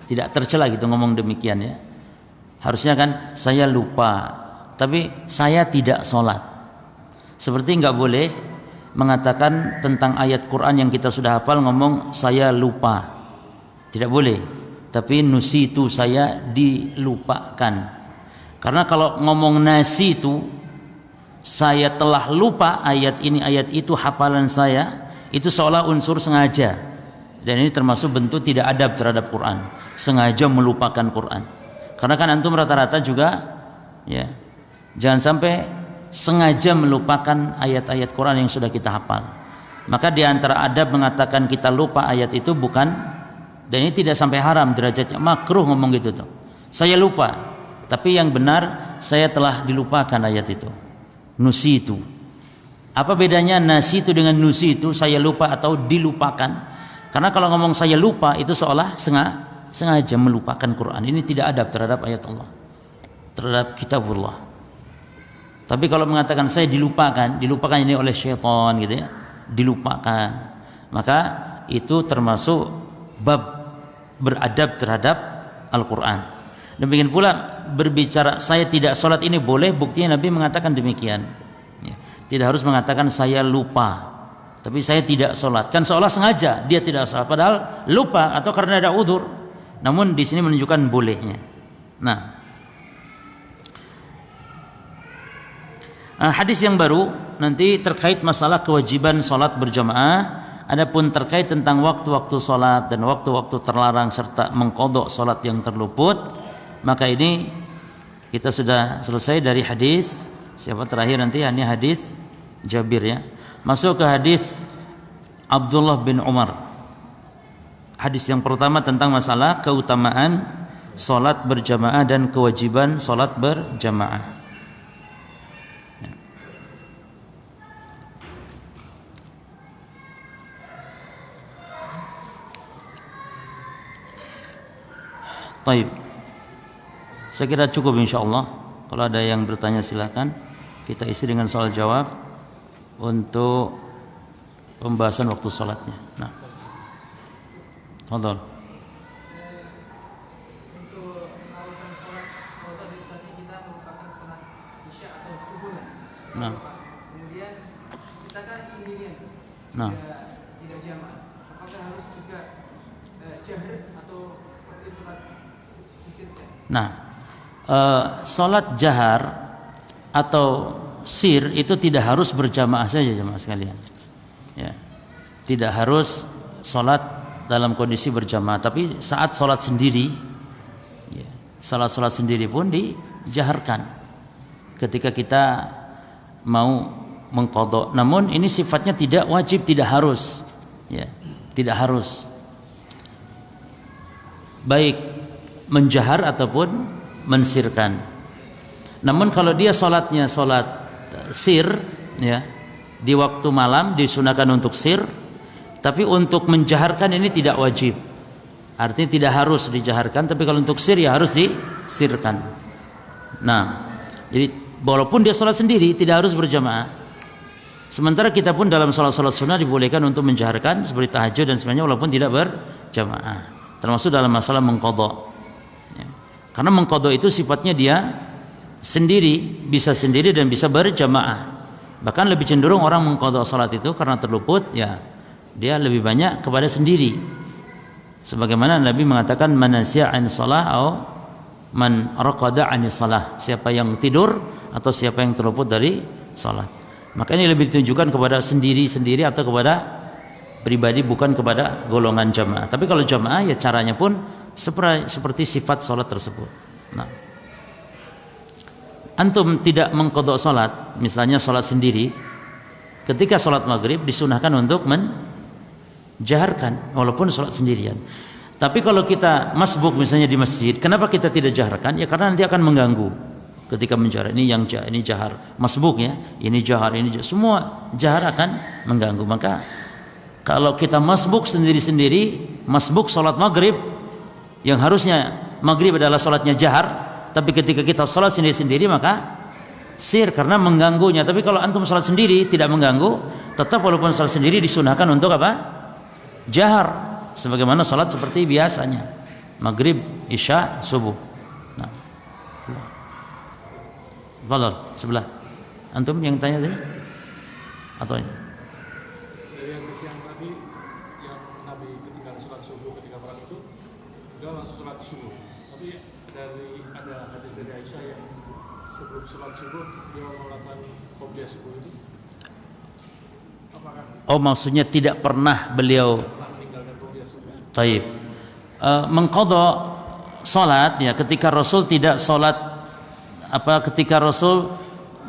tidak tercela gitu ngomong demikian, ya. Harusnya kan saya lupa, tapi saya tidak sholat. Seperti nggak boleh mengatakan tentang ayat Quran yang kita sudah hafal ngomong saya lupa, tidak boleh. Tapi nusitu, saya dilupakan. Karena kalau ngomong nasitu, saya telah lupa ayat ini ayat itu hafalan saya, itu seolah unsur sengaja. Dan ini termasuk bentuk tidak adab terhadap Quran, sengaja melupakan Quran. Karena kan antum rata-rata juga, ya, jangan sampai sengaja melupakan ayat-ayat Quran yang sudah kita hafal. Maka di antara adab mengatakan kita lupa ayat itu bukan, dan ini tidak sampai haram derajatnya, makruh ngomong gitu tuh. Saya lupa, tapi yang benar saya telah dilupakan ayat itu. Nusitu. Apa bedanya nasitu dengan nusitu? Saya lupa atau dilupakan? Karena kalau ngomong saya lupa itu seolah sengaja melupakan Quran. Ini tidak adab terhadap ayat Allah, terhadap kitabullah. Tapi kalau mengatakan saya dilupakan ini oleh syaitan gitu ya, dilupakan, maka itu termasuk bab beradab terhadap Al-Quran. Demikian pula berbicara saya tidak sholat ini boleh, buktinya Nabi mengatakan demikian, ya. Tidak harus mengatakan saya lupa, tapi saya tidak sholat, kan seolah sengaja dia tidak sholat padahal lupa atau karena ada uzur. Namun di sini menunjukkan bolehnya. Hadis yang baru nanti terkait masalah kewajiban sholat berjamaah. Adapun terkait tentang waktu-waktu sholat dan waktu-waktu terlarang serta mengqadha sholat yang terluput, maka ini kita sudah selesai dari hadis siapa terakhir nanti, ini hadis Jabir, ya. Masuk ke hadis Abdullah bin Umar. Hadis yang pertama tentang masalah keutamaan sholat berjamaah dan kewajiban sholat berjamaah. Taib. Saya kira cukup insyaallah. Kalau ada yang bertanya silakan. Kita isi dengan soal jawab untuk pembahasan waktu salatnya. Nah. Fadhal. Untuk melakukan sholat tadi tadi kita merupakan sholat isya atau subuh. Nah. Kemudian kita kan sendirian. Nah. Tidak jamaah. Apakah harus juga jahar atau seperti sholat disirkan? Nah, sholat jahar atau sir itu tidak harus berjamaah saja jemaah sekalian, ya. Tidak harus sholat dalam kondisi berjamaah, tapi saat sholat sendiri, ya, sholat sendiri pun dijaharkan ketika kita mau mengqadha. Namun ini sifatnya tidak wajib, tidak harus, ya, tidak harus, baik menjahar ataupun mensirkan. Namun kalau dia sholatnya sholat sir, ya, di waktu malam disunahkan untuk sir, tapi untuk menjaharkan ini tidak wajib. Artinya tidak harus dijaharkan, tapi kalau untuk sir ya harus disirkan. Nah, jadi walaupun dia sholat sendiri tidak harus berjamaah. Sementara kita pun dalam sholat sunnah dibolehkan untuk menjaharkan seperti tahajud dan sebagainya walaupun tidak berjamaah. Termasuk dalam masalah mengqadha. Ya. Karena mengqadha itu sifatnya dia sendiri, bisa sendiri dan bisa berjamaah. Bahkan lebih cenderung orang mengqadha salat itu karena terluput, ya dia lebih banyak kepada sendiri. Sebagaimana Nabi mengatakan man nasiya an shalah atau man raqada an shalah, siapa yang tidur atau siapa yang terluput dari salat. Maka ini lebih ditunjukkan kepada sendiri-sendiri atau kepada pribadi, bukan kepada golongan jamaah. Tapi kalau jamaah ya caranya pun seperti sifat salat tersebut. Nah, antum tidak mengqadha salat, misalnya salat sendiri, ketika salat maghrib disunahkan untuk menjaharkan walaupun salat sendirian. Tapi kalau kita masbuk misalnya di masjid, kenapa kita tidak jaharkan? Ya karena nanti akan mengganggu ketika menjahar. Ini jahar masbuk, ya, ini jahar, semua jahar akan mengganggu. Maka kalau kita masbuk sendiri-sendiri, masbuk salat maghrib yang harusnya maghrib adalah salatnya jahar, tapi ketika kita salat sendiri-sendiri maka sir karena mengganggunya. Tapi kalau antum salat sendiri tidak mengganggu, tetap walaupun salat sendiri disunahkan untuk apa? Jahar, sebagaimana salat seperti biasanya. Maghrib, isya, subuh. Nah. Fadhal, sebelah. Antum yang tanya tadi? Atau ini? Yang siang tadi yang Nabi ketika sholat subuh ketika perang itu udah langsung sholat subuh. Tapi ada hadis dari Aisyah yang sebelum sholat subuh dia melakukan qobliyah subuh itu. Apakah Oh, maksudnya tidak pernah beliau meninggalkan qobliyah subuh? Taib. Mengqadha salat ya ketika Rasul tidak salat ketika Rasul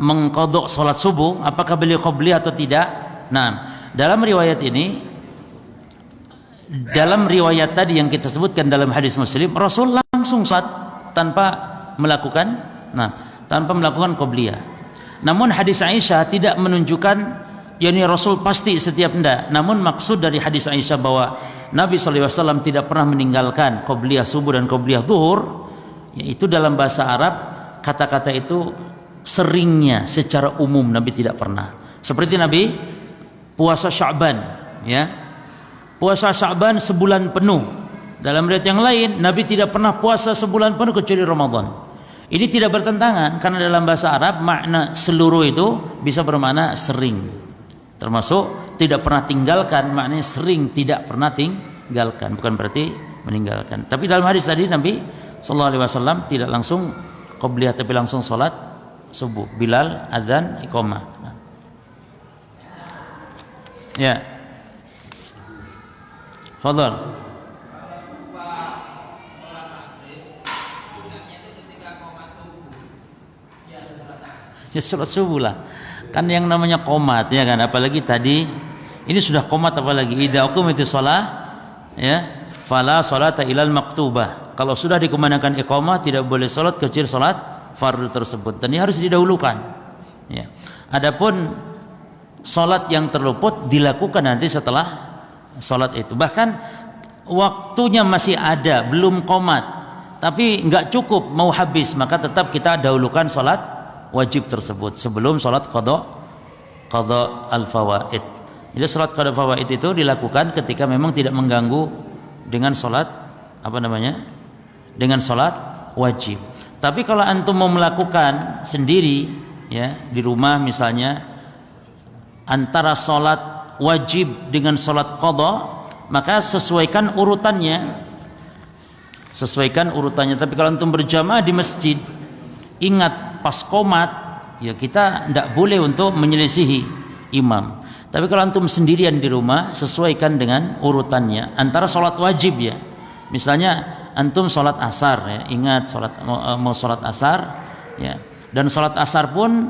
mengqadha salat subuh, apakah beliau qobliyah atau tidak? Nah, dalam riwayat ini, dalam riwayat tadi yang kita sebutkan dalam hadis Muslim, Rasul langsung salat tanpa melakukan qobliyah. Namun hadis Aisyah tidak menunjukkan yakni Rasul pasti setiap enggak. Namun maksud dari hadis Aisyah bahwa Nabi SAW tidak pernah meninggalkan qobliyah subuh dan qobliyah zuhur, yaitu dalam bahasa Arab kata-kata itu seringnya secara umum Nabi tidak pernah. Seperti Nabi puasa Sya'ban, ya. Puasa Sya'ban sebulan penuh. Dalam riwayat yang lain Nabi tidak pernah puasa sebulan penuh kecuali Ramadan. Ini tidak bertentangan karena dalam bahasa Arab makna seluruh itu bisa bermakna sering. Termasuk tidak pernah tinggalkan, maknanya sering tidak pernah tinggalkan, bukan berarti meninggalkan. Tapi dalam hadis tadi Nabi sallallahu alaihi wasallam tidak langsung qobliyah tapi langsung salat subuh. Bilal adzan iqamah. Nah. Ya. Fadhal. Ya salat subuh lah. Kan yang namanya qomat ya kan, apalagi tadi ini sudah qomat, apalagi idza uqimatis shalah ya fala salata ilal maktubah. Kalau sudah dikumandangkan iqamah tidak boleh salat kecuali salat fardu tersebut, dan ini harus didahulukan ya. Adapun salat yang terluput dilakukan nanti setelah salat itu, bahkan waktunya masih ada belum qomat tapi enggak cukup mau habis, maka tetap kita dahulukan salat wajib tersebut sebelum salat qada al-fawaid. Jadi salat qada fawaid itu dilakukan ketika memang tidak mengganggu dengan salat dengan salat wajib. Tapi kalau antum mau melakukan sendiri ya di rumah misalnya antara salat wajib dengan salat qada, maka sesuaikan urutannya. Tapi kalau antum berjamaah di masjid, ingat pas qomat ya kita tidak boleh untuk menyelisihi imam. Tapi kalau antum sendirian di rumah, sesuaikan dengan urutannya antara sholat wajib ya. Misalnya antum sholat asar ya, ingat mau sholat asar ya, dan sholat asar pun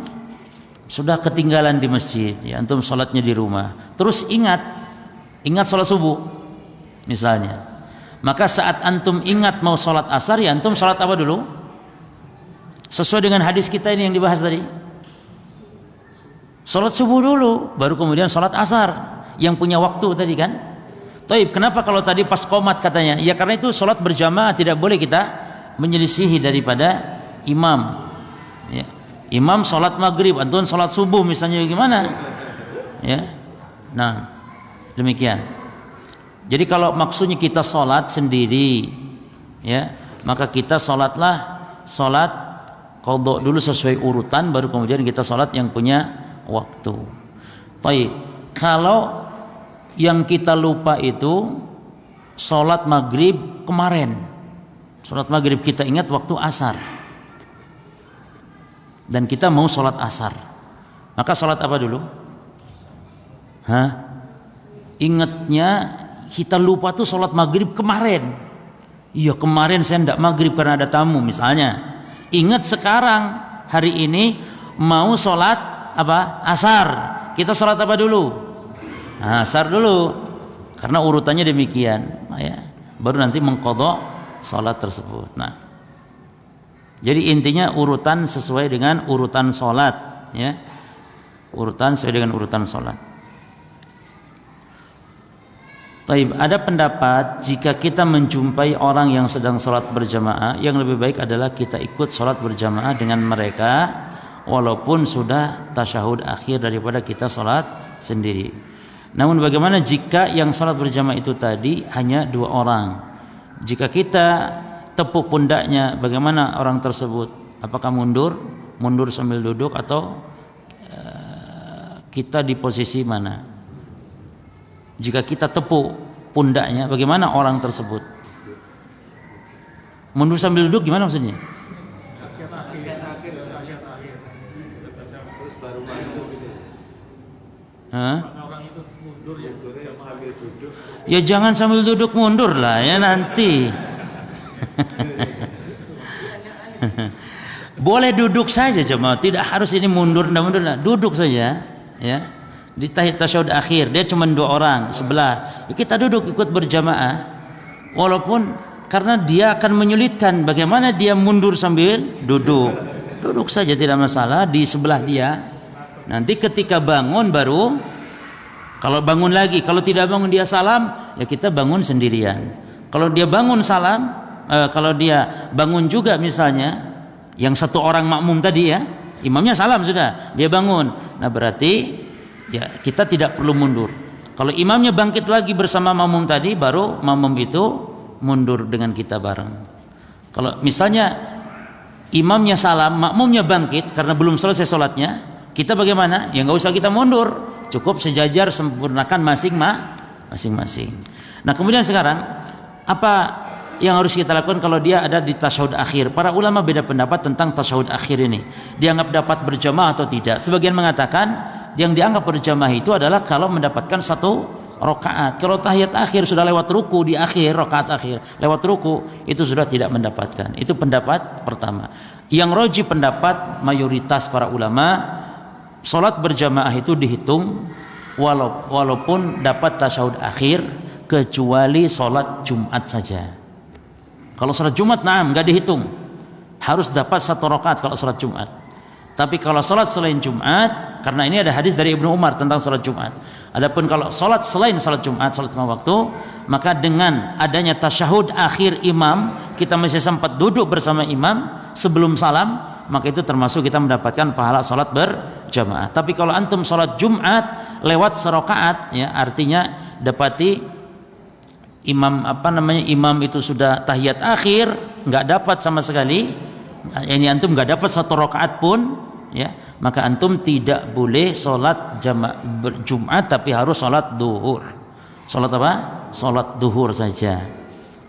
sudah ketinggalan di masjid ya, antum sholatnya di rumah. Terus ingat sholat subuh misalnya, maka saat antum ingat mau sholat asar ya antum sholat apa dulu? Sesuai dengan hadis kita ini yang dibahas tadi, salat subuh dulu, baru kemudian salat asar yang punya waktu tadi kan. Taib, kenapa kalau tadi pas qomat katanya? Ya karena itu salat berjamaah tidak boleh kita menyelisihi daripada imam. Ya. Imam salat maghrib, antum salat subuh misalnya, gimana? Ya, nah demikian. Jadi kalau maksudnya kita salat sendiri, ya maka kita salatlah salat qadha dulu sesuai urutan, baru kemudian kita salat yang punya waktu. Baik, kalau yang kita lupa itu salat maghrib kemarin, salat maghrib kita ingat waktu asar dan kita mau salat asar, maka salat apa dulu? Ingatnya kita lupa tuh salat maghrib kemarin. Iya kemarin saya tidak maghrib karena ada tamu misalnya. Ingat sekarang hari ini mau sholat asar, kita sholat apa dulu? Asar dulu, karena urutannya demikian ya. Baru nanti mengqadha sholat tersebut. Nah, jadi intinya urutan sesuai dengan urutan sholat ya, urutan sesuai dengan urutan sholat. Taib, ada pendapat jika kita menjumpai orang yang sedang sholat berjamaah, yang lebih baik adalah kita ikut sholat berjamaah dengan mereka walaupun sudah tasyahud akhir daripada kita salat sendiri. Namun bagaimana jika yang salat berjamaah itu tadi hanya 2 orang? Jika kita tepuk pundaknya, bagaimana orang tersebut? Apakah mundur sambil duduk, atau kita di posisi mana? Jika kita tepuk pundaknya, bagaimana orang tersebut? Mundur sambil duduk gimana maksudnya? Terus baru masuk gitu. Hah? Orang itu mundur ya sambil duduk. Ya jangan sambil duduk mundur lah ya nanti. Boleh duduk saja jemaah, tidak harus ini mundur lah, duduk saja ya. Di tahiyat tasyahud akhir dia cuma 2 orang sebelah, ya kita duduk ikut berjamaah, walaupun karena dia akan menyulitkan bagaimana dia mundur sambil duduk. Duduk saja tidak masalah di sebelah dia. Nanti ketika bangun baru, kalau bangun lagi, kalau tidak bangun dia salam, ya kita bangun sendirian. Kalau dia bangun salam, kalau dia bangun juga misalnya, yang 1 orang makmum tadi ya, imamnya salam sudah, dia bangun. Nah berarti ya kita tidak perlu mundur. Kalau imamnya bangkit lagi bersama makmum tadi, baru makmum itu mundur dengan kita bareng. Kalau misalnya imamnya salam, makmumnya bangkit karena belum selesai sholatnya, kita bagaimana? Ya nggak usah kita mundur, cukup sejajar, sempurnakan masing-masing. Nah kemudian sekarang apa yang harus kita lakukan kalau dia ada di tasyahud akhir? Para ulama beda pendapat tentang tasyahud akhir ini, dianggap dapat berjamaah atau tidak. Sebagian mengatakan yang dianggap berjamaah itu adalah kalau mendapatkan 1 rakaat. Kalau tahiyat akhir sudah lewat ruku, di akhir rakaat akhir lewat ruku, itu sudah tidak mendapatkan. Itu pendapat pertama. Yang roji pendapat mayoritas para ulama, salat berjamaah itu dihitung walaupun dapat tasyahud akhir, kecuali salat Jumat saja. Kalau salat Jumat nggak dihitung, harus dapat 1 rakaat kalau salat Jumat. Tapi kalau salat selain Jumat, karena ini ada hadis dari Ibnu Umar tentang salat Jumat. Adapun kalau salat selain salat Jumat, salat 5 waktu, maka dengan adanya tasyahud akhir imam, kita masih sempat duduk bersama imam sebelum salam, maka itu termasuk kita mendapatkan pahala salat berjamaah. Tapi kalau antum salat Jumat lewat 1 rakaat, ya artinya dapati imam itu sudah tahiyat akhir, nggak dapat sama sekali. Ini antum nggak dapat 1 rakaat pun, ya maka antum tidak boleh sholat Jumat, tapi harus sholat duhur. Sholat apa? Sholat duhur saja,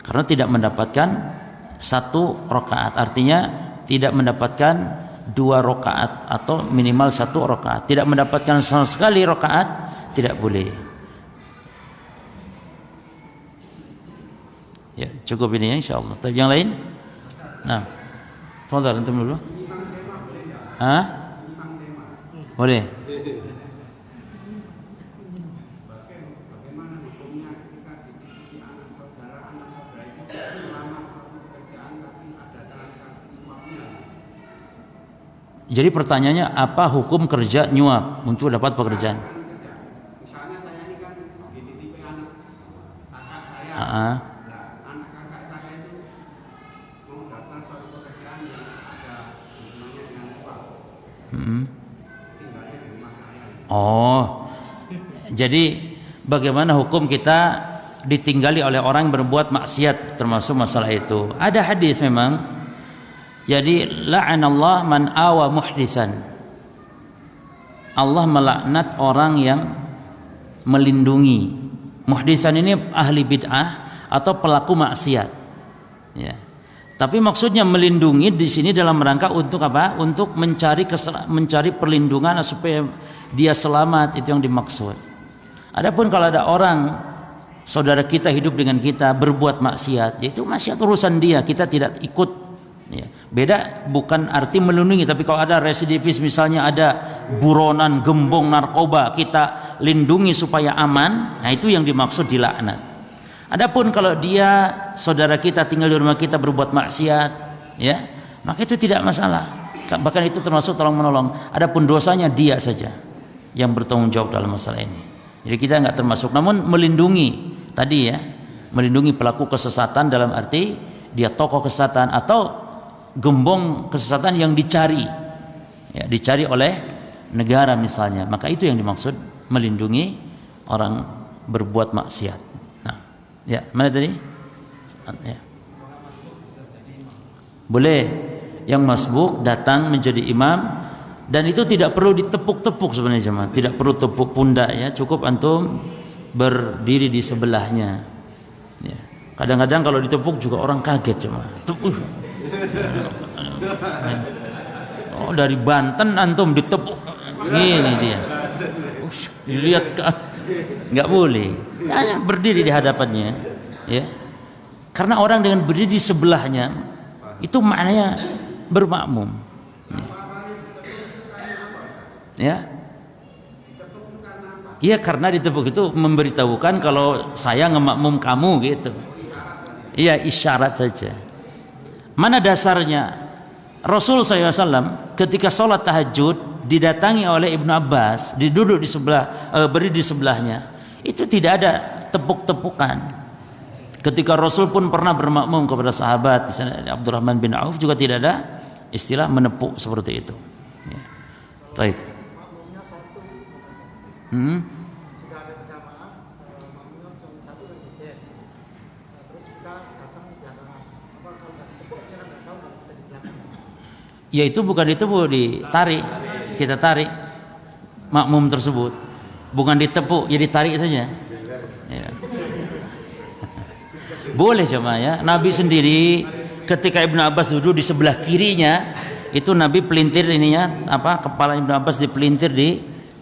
karena tidak mendapatkan 1 rakaat, artinya tidak mendapatkan 2 rakaat atau minimal 1 rakaat. Tidak mendapatkan sama sekali rakaat, tidak boleh. Ya cukup ini ya insyaallah. Tapi yang lain, nah, tafadhal antum dulu. Hah? Boleh. Bagaimana hukumnya ketika di anak saudara itu selama pekerjaan tapi ada transaksi suapnya? Jadi pertanyaannya apa hukum kerja nyuap untuk dapat pekerjaan? Misalnya saya ini kan dititipi anak kakak saya. Anak kakak saya itu mau daftar suatu pekerjaan yang ada hubungannya dengan suap. Tinggalnya di rumah saya. Oh, jadi bagaimana hukum kita ditinggali oleh orang yang berbuat maksiat, termasuk masalah itu? Ada hadis memang. Jadi la'anallah man awa muhdisan. Allah melaknat orang yang melindungi. Muhdisan ini ahli bid'ah atau pelaku maksiat. Ya. Tapi maksudnya melindungi di sini dalam rangka untuk apa? Untuk mencari perlindungan supaya dia selamat, itu yang dimaksud. Adapun kalau ada orang saudara kita hidup dengan kita berbuat maksiat, yaitu maksiat urusan dia, kita tidak ikut. Ya. Beda bukan arti melindungi, tapi kalau ada residivis misalnya ada buronan gembong narkoba, kita lindungi supaya aman, nah itu yang dimaksud dilaknat. Adapun kalau dia saudara kita tinggal di rumah kita berbuat maksiat, ya, maka itu tidak masalah. Bahkan itu termasuk tolong menolong. Adapun dosanya dia saja yang bertanggung jawab dalam masalah ini. Jadi kita nggak termasuk. Namun melindungi tadi ya, melindungi pelaku kesesatan dalam arti dia tokoh kesesatan atau gembong kesesatan yang dicari, ya, dicari oleh negara misalnya, maka itu yang dimaksud melindungi orang berbuat maksiat. Nah, ya, mana tadi? Ya. Boleh yang masbuk datang menjadi imam, dan itu tidak perlu ditepuk-tepuk sebenarnya jemaah, tidak perlu tepuk pundak ya, cukup antum berdiri di sebelahnya. Ya. Kadang-kadang kalau ditepuk juga orang kaget jemaah. Oh, dari Banten antum ditepuk, ini dia. Dilihat kan, nggak boleh. Hanya berdiri di hadapannya, ya. Karena orang dengan berdiri di sebelahnya itu maknanya bermakmum. Ya. Iya, karena ditepuk itu memberitahukan kalau saya ngemakmum kamu gitu. Iya, isyarat saja. Mana dasarnya? Rasul SAW ketika sholat tahajud didatangi oleh Ibnu Abbas, diduduk di sebelah, berdiri di sebelahnya. Itu tidak ada tepuk-tepukan. Ketika Rasul pun pernah bermakmum kepada sahabat, Abdurrahman bin Auf juga tidak ada istilah menepuk seperti itu. Ya. Baik. Sudah ada berjamaah, makmumnya cuma satu berjejer. Terus kita datang di belakangan. Apa kalau nggak tepuk dia kan nggak tahu kalau kita di belakang. Ya itu bukan ditepuk, ditarik. Kita tarik makmum tersebut, bukan ditepuk, ya ditarik saja. Ya. Boleh jemaah ya. Nabi sendiri ketika Ibnu Abbas duduk di sebelah kirinya, itu Nabi pelintir ininya apa, kepala Ibnu Abbas dipelintir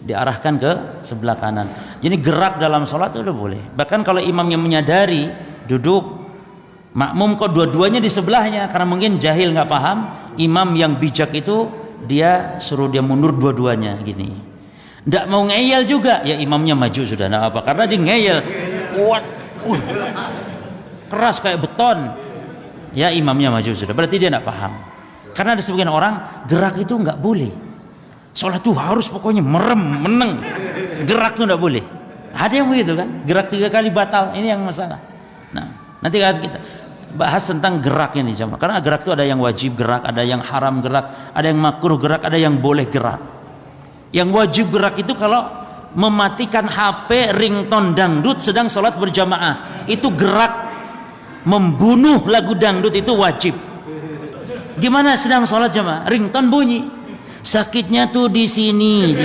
diarahkan ke sebelah kanan. Jadi gerak dalam sholat itu udah boleh. Bahkan kalau imamnya menyadari duduk, makmum kok dua-duanya di sebelahnya, karena mungkin jahil nggak paham, imam yang bijak itu dia suruh dia mundur dua-duanya gini. Nggak mau ngeyel juga, ya imamnya maju sudah, nggak apa, karena dia ngeyel kuat, keras kayak beton, ya imamnya maju sudah, berarti dia nggak paham. Karena ada sebagian orang gerak itu nggak boleh. Sholat tuh harus pokoknya merem, meneng, gerak tuh nggak boleh. Ada yang begitu kan, gerak 3 kali batal, ini yang masalah. Nah, nanti kita bahas tentang gerak ini jemaah. Karena gerak itu ada yang wajib gerak, ada yang haram gerak, ada yang makruh gerak, ada yang boleh gerak. Yang wajib gerak itu kalau mematikan HP ringtone dangdut sedang sholat berjamaah, itu gerak. Membunuh lagu dangdut itu wajib. Gimana sedang sholat jemaah, ringtone bunyi, sakitnya tuh di sini,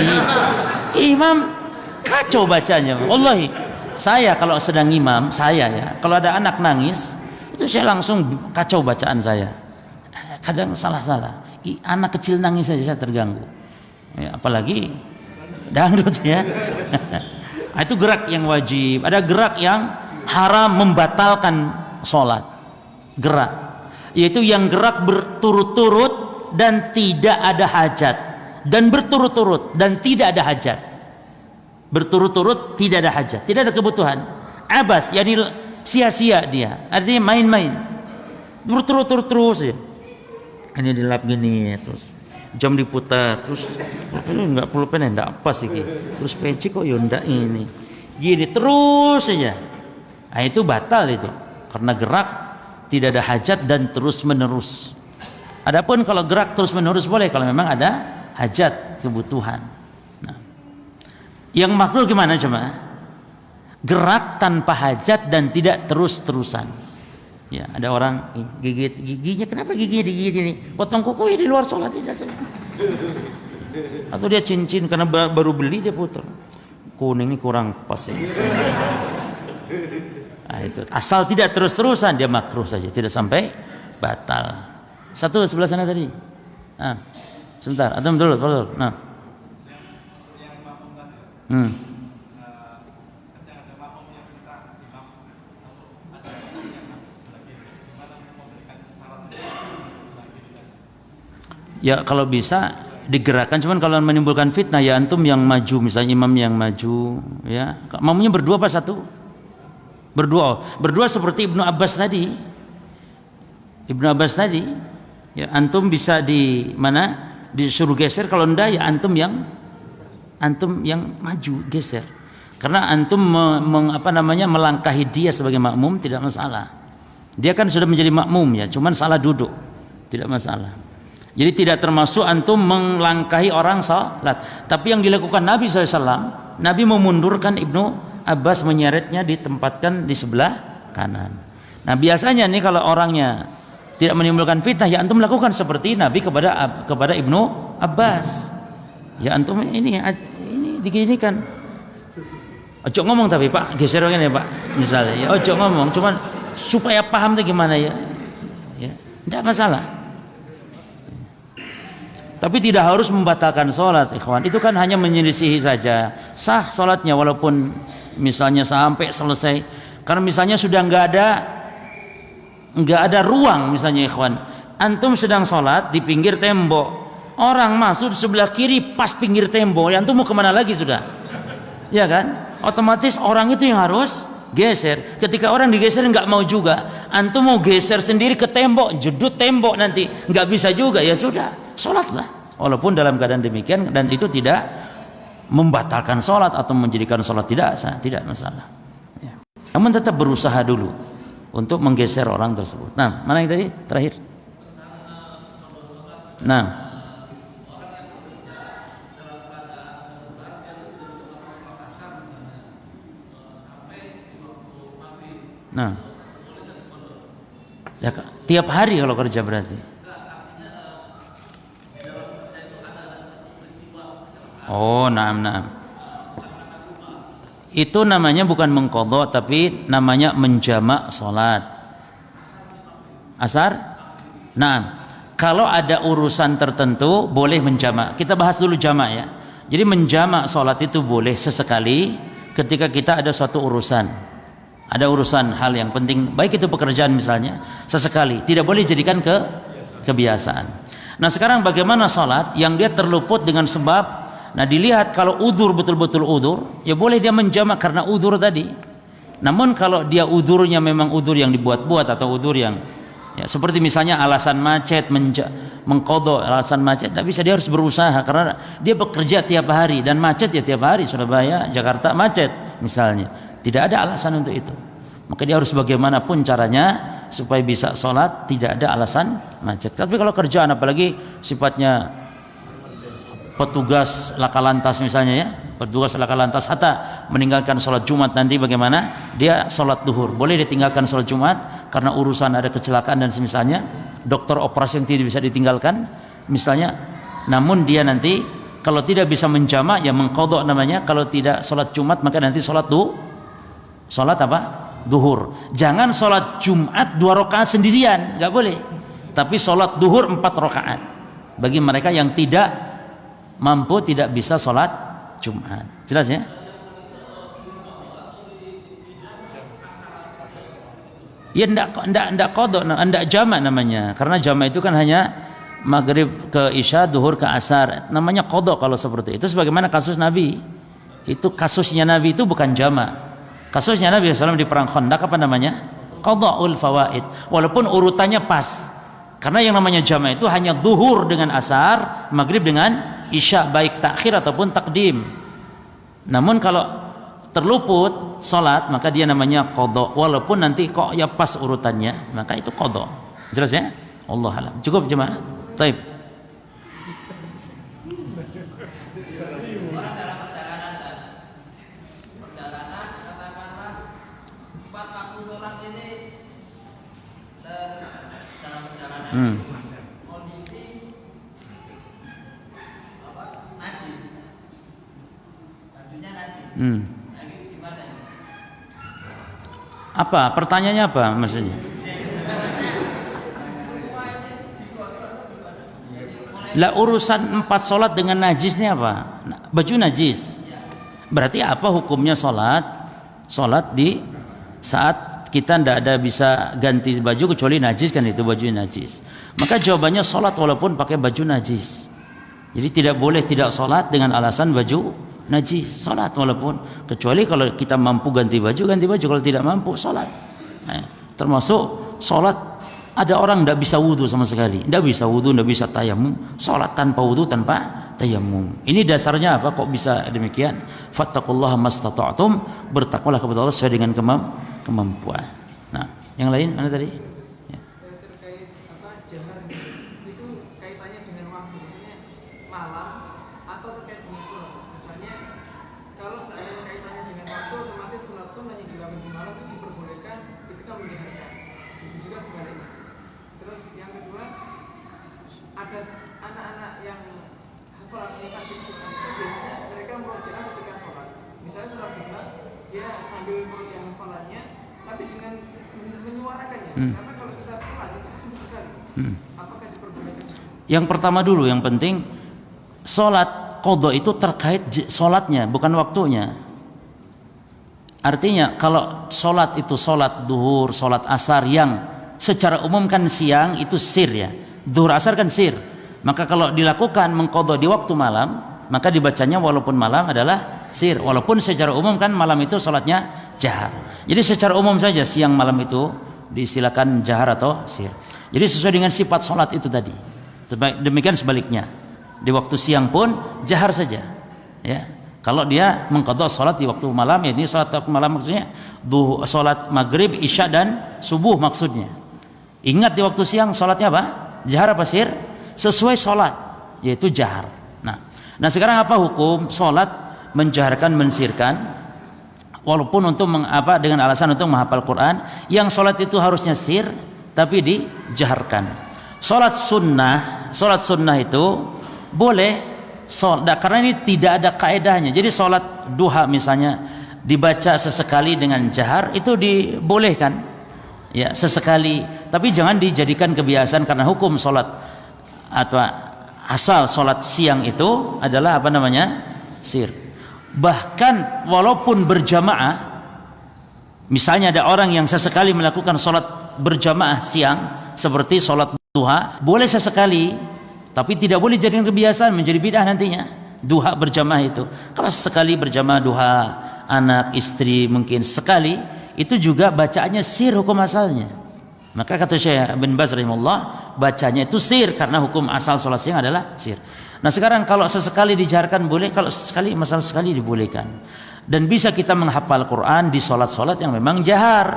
imam kacau bacanya. Wallahi, saya kalau sedang imam, saya ya, kalau ada anak nangis, itu saya langsung kacau bacaan saya. Kadang salah-salah, anak kecil nangis saja saya terganggu. Ya, apalagi dangdut ya. Itu gerak yang wajib. Ada gerak yang haram, membatalkan sholat. Gerak, yaitu yang gerak berturut-turut dan tidak ada hajat, dan berturut-turut dan tidak ada hajat. Berturut-turut tidak ada hajat, tidak ada kebutuhan. Abas, yakni sia-sia dia, artinya main-main. Berturut-turut terus ya. Ini dilap gini terus, jam diputar terus, ini nggak pulpen, nggak pas sih, terus peci kok ya ndak ini, gini terus saja. Nah, itu batal itu, karena gerak tidak ada hajat dan terus menerus. Adapun kalau gerak terus menerus boleh kalau memang ada hajat, kebutuhan. Nah, yang makruh gimana jemaah? Gerak tanpa hajat dan tidak terus-terusan. Ya, ada orang gigit giginya, kenapa giginya digigit ini? Potong kuku ya di luar sholat tidak. Atau dia cincin karena baru beli dia putar. Kuning ini kurang pas ya. Nah, itu asal tidak terus-terusan dia makruh saja, tidak sampai batal. Satu sebelah sana tadi. Nah, sebentar, atau dulu. Nah. Ya kalau bisa digerakkan, cuman kalau menimbulkan fitnah ya antum yang maju, misalnya imam yang maju, ya. Makmumnya berdua apa satu? Berdua seperti Ibnu Abbas tadi. Ya, antum bisa di mana disuruh geser, kalau ndak ya antum yang maju geser, karena antum melangkahi dia sebagai makmum tidak masalah. Dia kan sudah menjadi makmum ya, cuman salah duduk tidak masalah. Jadi tidak termasuk antum melangkahi orang salat. Tapi yang dilakukan Nabi SAW, Nabi memundurkan Ibnu Abbas, menyeretnya, ditempatkan di sebelah kanan. Nah biasanya nih kalau orangnya tidak menimbulkan fitnah, ya antum lakukan seperti Nabi kepada Ibnu Abbas. Ya antum ini diginikan. Ojo ngomong tapi Pak, geser begini Pak, misalnya. Ya ojo ngomong, cuman supaya paham tuh gimana ya. Ya, tidak masalah. Tapi tidak harus membatalkan sholat, ikhwan. Itu kan hanya menyelisihi saja. Sah sholatnya walaupun misalnya sampai selesai. Karena misalnya sudah nggak ada ruang, misalnya ikhwan. Antum sedang sholat di pinggir tembok. Orang masuk di sebelah kiri pas pinggir tembok. Ya antum mau kemana lagi sudah? Ya kan? Otomatis orang itu yang harus geser. Ketika orang digeser nggak mau juga. Antum mau geser sendiri ke tembok, jedut tembok nanti. Nggak bisa juga, ya sudah. Sholatlah walaupun dalam keadaan demikian, dan itu tidak membatalkan sholat atau menjadikan sholat tidak sah, tidak masalah ya. Namun tetap berusaha dulu untuk menggeser orang tersebut. Nah, mana yang tadi terakhir? Nah, ya, tiap hari kalau kerja berarti. Oh, naam. Itu namanya bukan mengqadha, tapi namanya menjamak salat. Asar? Naam. Kalau ada urusan tertentu boleh menjamak. Kita bahas dulu jamak ya. Jadi menjamak salat itu boleh sesekali ketika kita ada suatu urusan. Ada urusan hal yang penting, baik itu pekerjaan misalnya, sesekali. Tidak boleh jadikan kebiasaan. Nah, sekarang bagaimana salat yang dia terluput dengan sebab? Nah, dilihat kalau udzur betul-betul udzur, ya boleh dia menjamak karena udzur tadi. Namun kalau dia udzurnya memang udzur yang dibuat-buat atau udzur yang ya, seperti misalnya alasan macet, mengqadha alasan macet, tapi bisa, dia harus berusaha karena dia bekerja tiap hari dan macet ya tiap hari. Surabaya, Jakarta macet misalnya. Tidak ada alasan untuk itu. Maka dia harus bagaimanapun caranya supaya bisa sholat, tidak ada alasan macet. Tapi kalau kerjaan apalagi sifatnya petugas laka lantas misalnya ya, petugas laka lantas hatta meninggalkan sholat Jumat, nanti bagaimana? Dia sholat duhur, boleh ditinggalkan sholat Jumat karena urusan ada kecelakaan dan semisalnya, dokter operasi yang tidak bisa ditinggalkan misalnya. Namun dia nanti kalau tidak bisa menjamak ya mengqadha namanya. Kalau tidak sholat Jumat maka nanti sholat duhur. Jangan sholat Jumat 2 rakaat sendirian, nggak boleh. Tapi sholat duhur 4 rakaat bagi mereka yang tidak mampu, tidak bisa sholat Jumat. Jelas ya? Ya ndak qadha, ndak jamak namanya. Karena jamak itu kan hanya maghrib ke isya, duhur ke asar. Namanya qadha kalau seperti itu. Sebagaimana kasus Nabi. Itu kasusnya Nabi itu bukan jamak. Kasusnya Nabi SAW di perang Khandaq apa namanya? Qadha'ul fawaid. Walaupun urutannya pas. Karena yang namanya jamak itu hanya duhur dengan asar, maghrib dengan isya, baik takhir ataupun takdim. Namun kalau terluput salat maka dia namanya qadha, walaupun nanti kok ya pas urutannya, maka itu qadha. Jelas ya? Allah alam. Cukup jemaah. Baik. Kondisi najis, bajunya najis. Gimana ini? Apa? Pertanyaannya apa maksudnya? Lah urusan 4 sholat dengan najisnya apa? Baju najis. Berarti apa hukumnya sholat? Sholat di saat kita tidak ada bisa ganti baju kecuali najis, kan itu baju najis. Maka jawabannya sholat walaupun pakai baju najis. Jadi tidak boleh tidak sholat dengan alasan baju najis. Sholat walaupun, kecuali kalau kita mampu ganti baju, kalau tidak mampu sholat. Termasuk sholat, ada orang tidak bisa wudhu sama sekali, tidak bisa wudhu, tidak bisa tayamum. Sholat tanpa wudhu, tanpa tayamum. Ini dasarnya apa? Kok bisa demikian? Fattaqullaha mastata'tum, bertakwalah kepada Allah sesuai dengan kemampuan. Nah, yang lain mana tadi? Ya. Terkait apa jahar itu kaitannya bahwasannya kalau saya kaitannya dengan waktu, otomatis sholat sunnah yang dilakukan di malam itu diperbolehkan ketika menjaharkan. Itu juga sebaliknya. Terus yang kedua, ada anak-anak yang hafalannya tajwid Quran itu biasanya mereka merojaah ketika sholat. Misalnya sholat duha, dia sambil merojaah hafalannya, tapi dengan menyuarakannya. Karena kalau kita pelan itu sulit sekali. Apakah diperbolehkan? Yang pertama dulu, yang penting sholat qadha itu terkait sholatnya, bukan waktunya. Artinya kalau sholat itu sholat duhur, sholat asar yang secara umum kan siang itu sir ya, duhur asar kan sir. Maka kalau dilakukan mengqadha di waktu malam, maka dibacanya walaupun malam adalah sir. Walaupun secara umum kan malam itu sholatnya jahar. Jadi secara umum saja siang malam itu diistilahkan jahar atau sir. Jadi sesuai dengan sifat sholat itu tadi. Demikian sebaliknya, di waktu siang pun jahar saja ya. Kalau dia mengqadha sholat di waktu malam, ya ini sholat waktu malam maksudnya sholat maghrib, isya dan subuh maksudnya. Ingat di waktu siang sholatnya apa? Jahar apa sir? Sesuai sholat, yaitu jahar. Nah sekarang apa hukum sholat menjaharkan, mensirkan, walaupun untuk dengan alasan untuk menghafal Quran, yang sholat itu harusnya sir tapi dijaharkan. Sholat sunnah itu boleh karena ini tidak ada kaedahnya. Jadi sholat duha misalnya dibaca sesekali dengan jahar itu dibolehkan ya, sesekali, tapi jangan dijadikan kebiasaan, karena hukum sholat atau asal sholat siang itu adalah sir. Bahkan walaupun berjamaah, misalnya ada orang yang sesekali melakukan sholat berjamaah siang seperti sholat duha, boleh sesekali, tapi tidak boleh jadikan kebiasaan, menjadi bid'ah nantinya duha berjamaah itu. Kalau sesekali berjamaah duha, anak istri mungkin sekali, itu juga bacaannya sir hukum asalnya. Maka kata Syekh bin Baz rahimahullah, bacanya itu sir karena hukum asal sholat siang adalah sir. Nah sekarang kalau sesekali dijaharkan boleh, kalau masalah sekali dibolehkan. Dan bisa kita menghafal Quran di sholat-sholat yang memang jahar,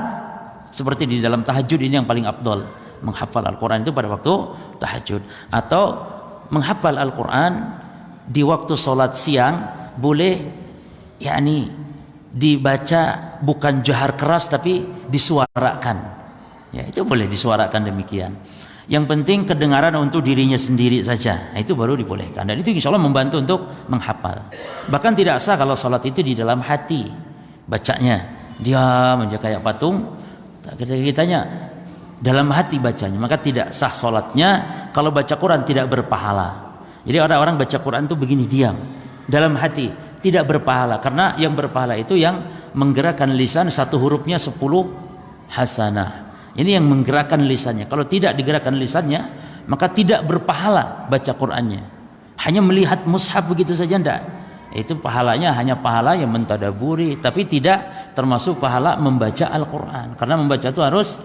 seperti di dalam tahajud ini yang paling afdol, menghafal Al-Quran itu pada waktu tahajud, atau menghafal Al-Quran di waktu sholat siang boleh, yakni dibaca bukan jahar keras tapi disuarakan ya, itu boleh disuarakan demikian. Yang penting kedengaran untuk dirinya sendiri saja, nah, itu baru dibolehkan, dan itu insya Allah membantu untuk menghafal. Bahkan tidak sah kalau sholat itu di dalam hati bacanya, diam aja kayak patung. Kita tanya dalam hati bacanya, maka tidak sah sholatnya. Kalau baca Quran tidak berpahala. Jadi orang-orang baca Quran itu begini, diam dalam hati, tidak berpahala, karena yang berpahala itu yang menggerakkan lisan, satu hurufnya 10 hasanah. Ini yang menggerakkan lisannya. Kalau tidak digerakkan lisannya, maka tidak berpahala baca Qur'annya. Hanya melihat mushaf begitu saja enggak. Itu pahalanya hanya pahala yang mentadaburi, tapi tidak termasuk pahala membaca Al-Qur'an. Karena membaca itu harus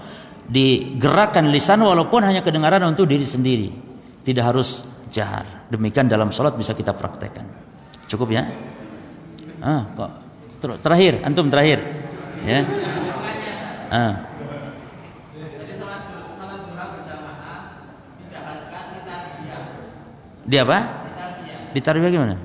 digerakkan lisan, walaupun hanya kedengaran untuk diri sendiri, tidak harus jahar. Demikian dalam sholat bisa kita praktekkan. Cukup ya? Kok terakhir, antum terakhir ya. Di apa? Di tarbiyah gimana?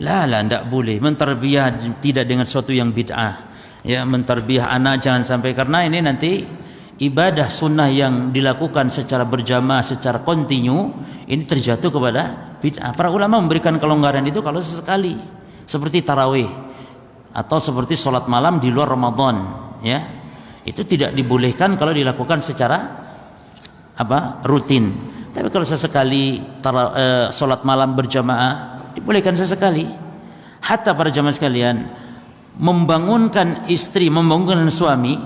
Lah, tidak boleh mentarbiyah tidak dengan sesuatu yang bid'ah. Ya, mentarbiyah anak jangan sampai, karena ini nanti ibadah sunnah yang dilakukan secara berjamaah, secara kontinu, ini terjatuh kepada bid'ah. Para ulama memberikan kelonggaran itu kalau sesekali, seperti tarawih atau seperti sholat malam di luar Ramadan, ya, itu tidak dibolehkan kalau dilakukan secara rutin. Tapi kalau sesekali sholat malam berjamaah dibolehkan sesekali. Hatta para jamaah sekalian, membangunkan istri, membangunkan suami,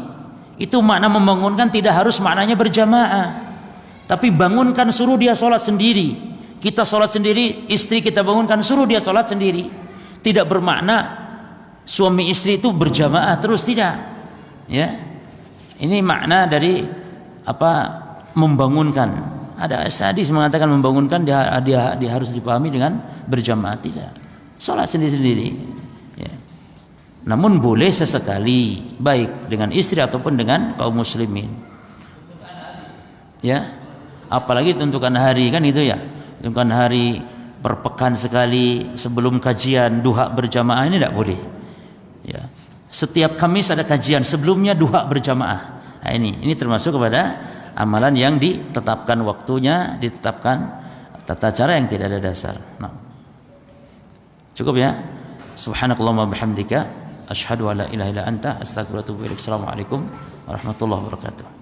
itu makna membangunkan tidak harus maknanya berjamaah, tapi bangunkan, suruh dia sholat sendiri. Kita sholat sendiri, istri kita bangunkan, suruh dia sholat sendiri. Tidak bermakna suami istri itu berjamaah terus, tidak ya. Ini makna dari membangunkan. Ada hadis mengatakan membangunkan dia harus dipahami dengan berjamaah, tidak. Sholat sendiri-sendiri ya. Namun boleh sesekali, baik dengan istri ataupun dengan kaum muslimin ya. Apalagi tentukan hari kan itu ya, tentukan hari per pekan sekali sebelum kajian duha berjamaah, ini tidak boleh. Ya. Setiap Kamis ada kajian, sebelumnya duha berjamaah. Nah, ini termasuk kepada amalan yang ditetapkan waktunya, ditetapkan tata cara yang tidak ada dasar. Nah. Cukup ya. Subhanakallahumma bihamdika asyhadu an la ilaha illa anta astaghfiruka wa atubu ilaik. Assalamualaikum warahmatullahi wabarakatuh.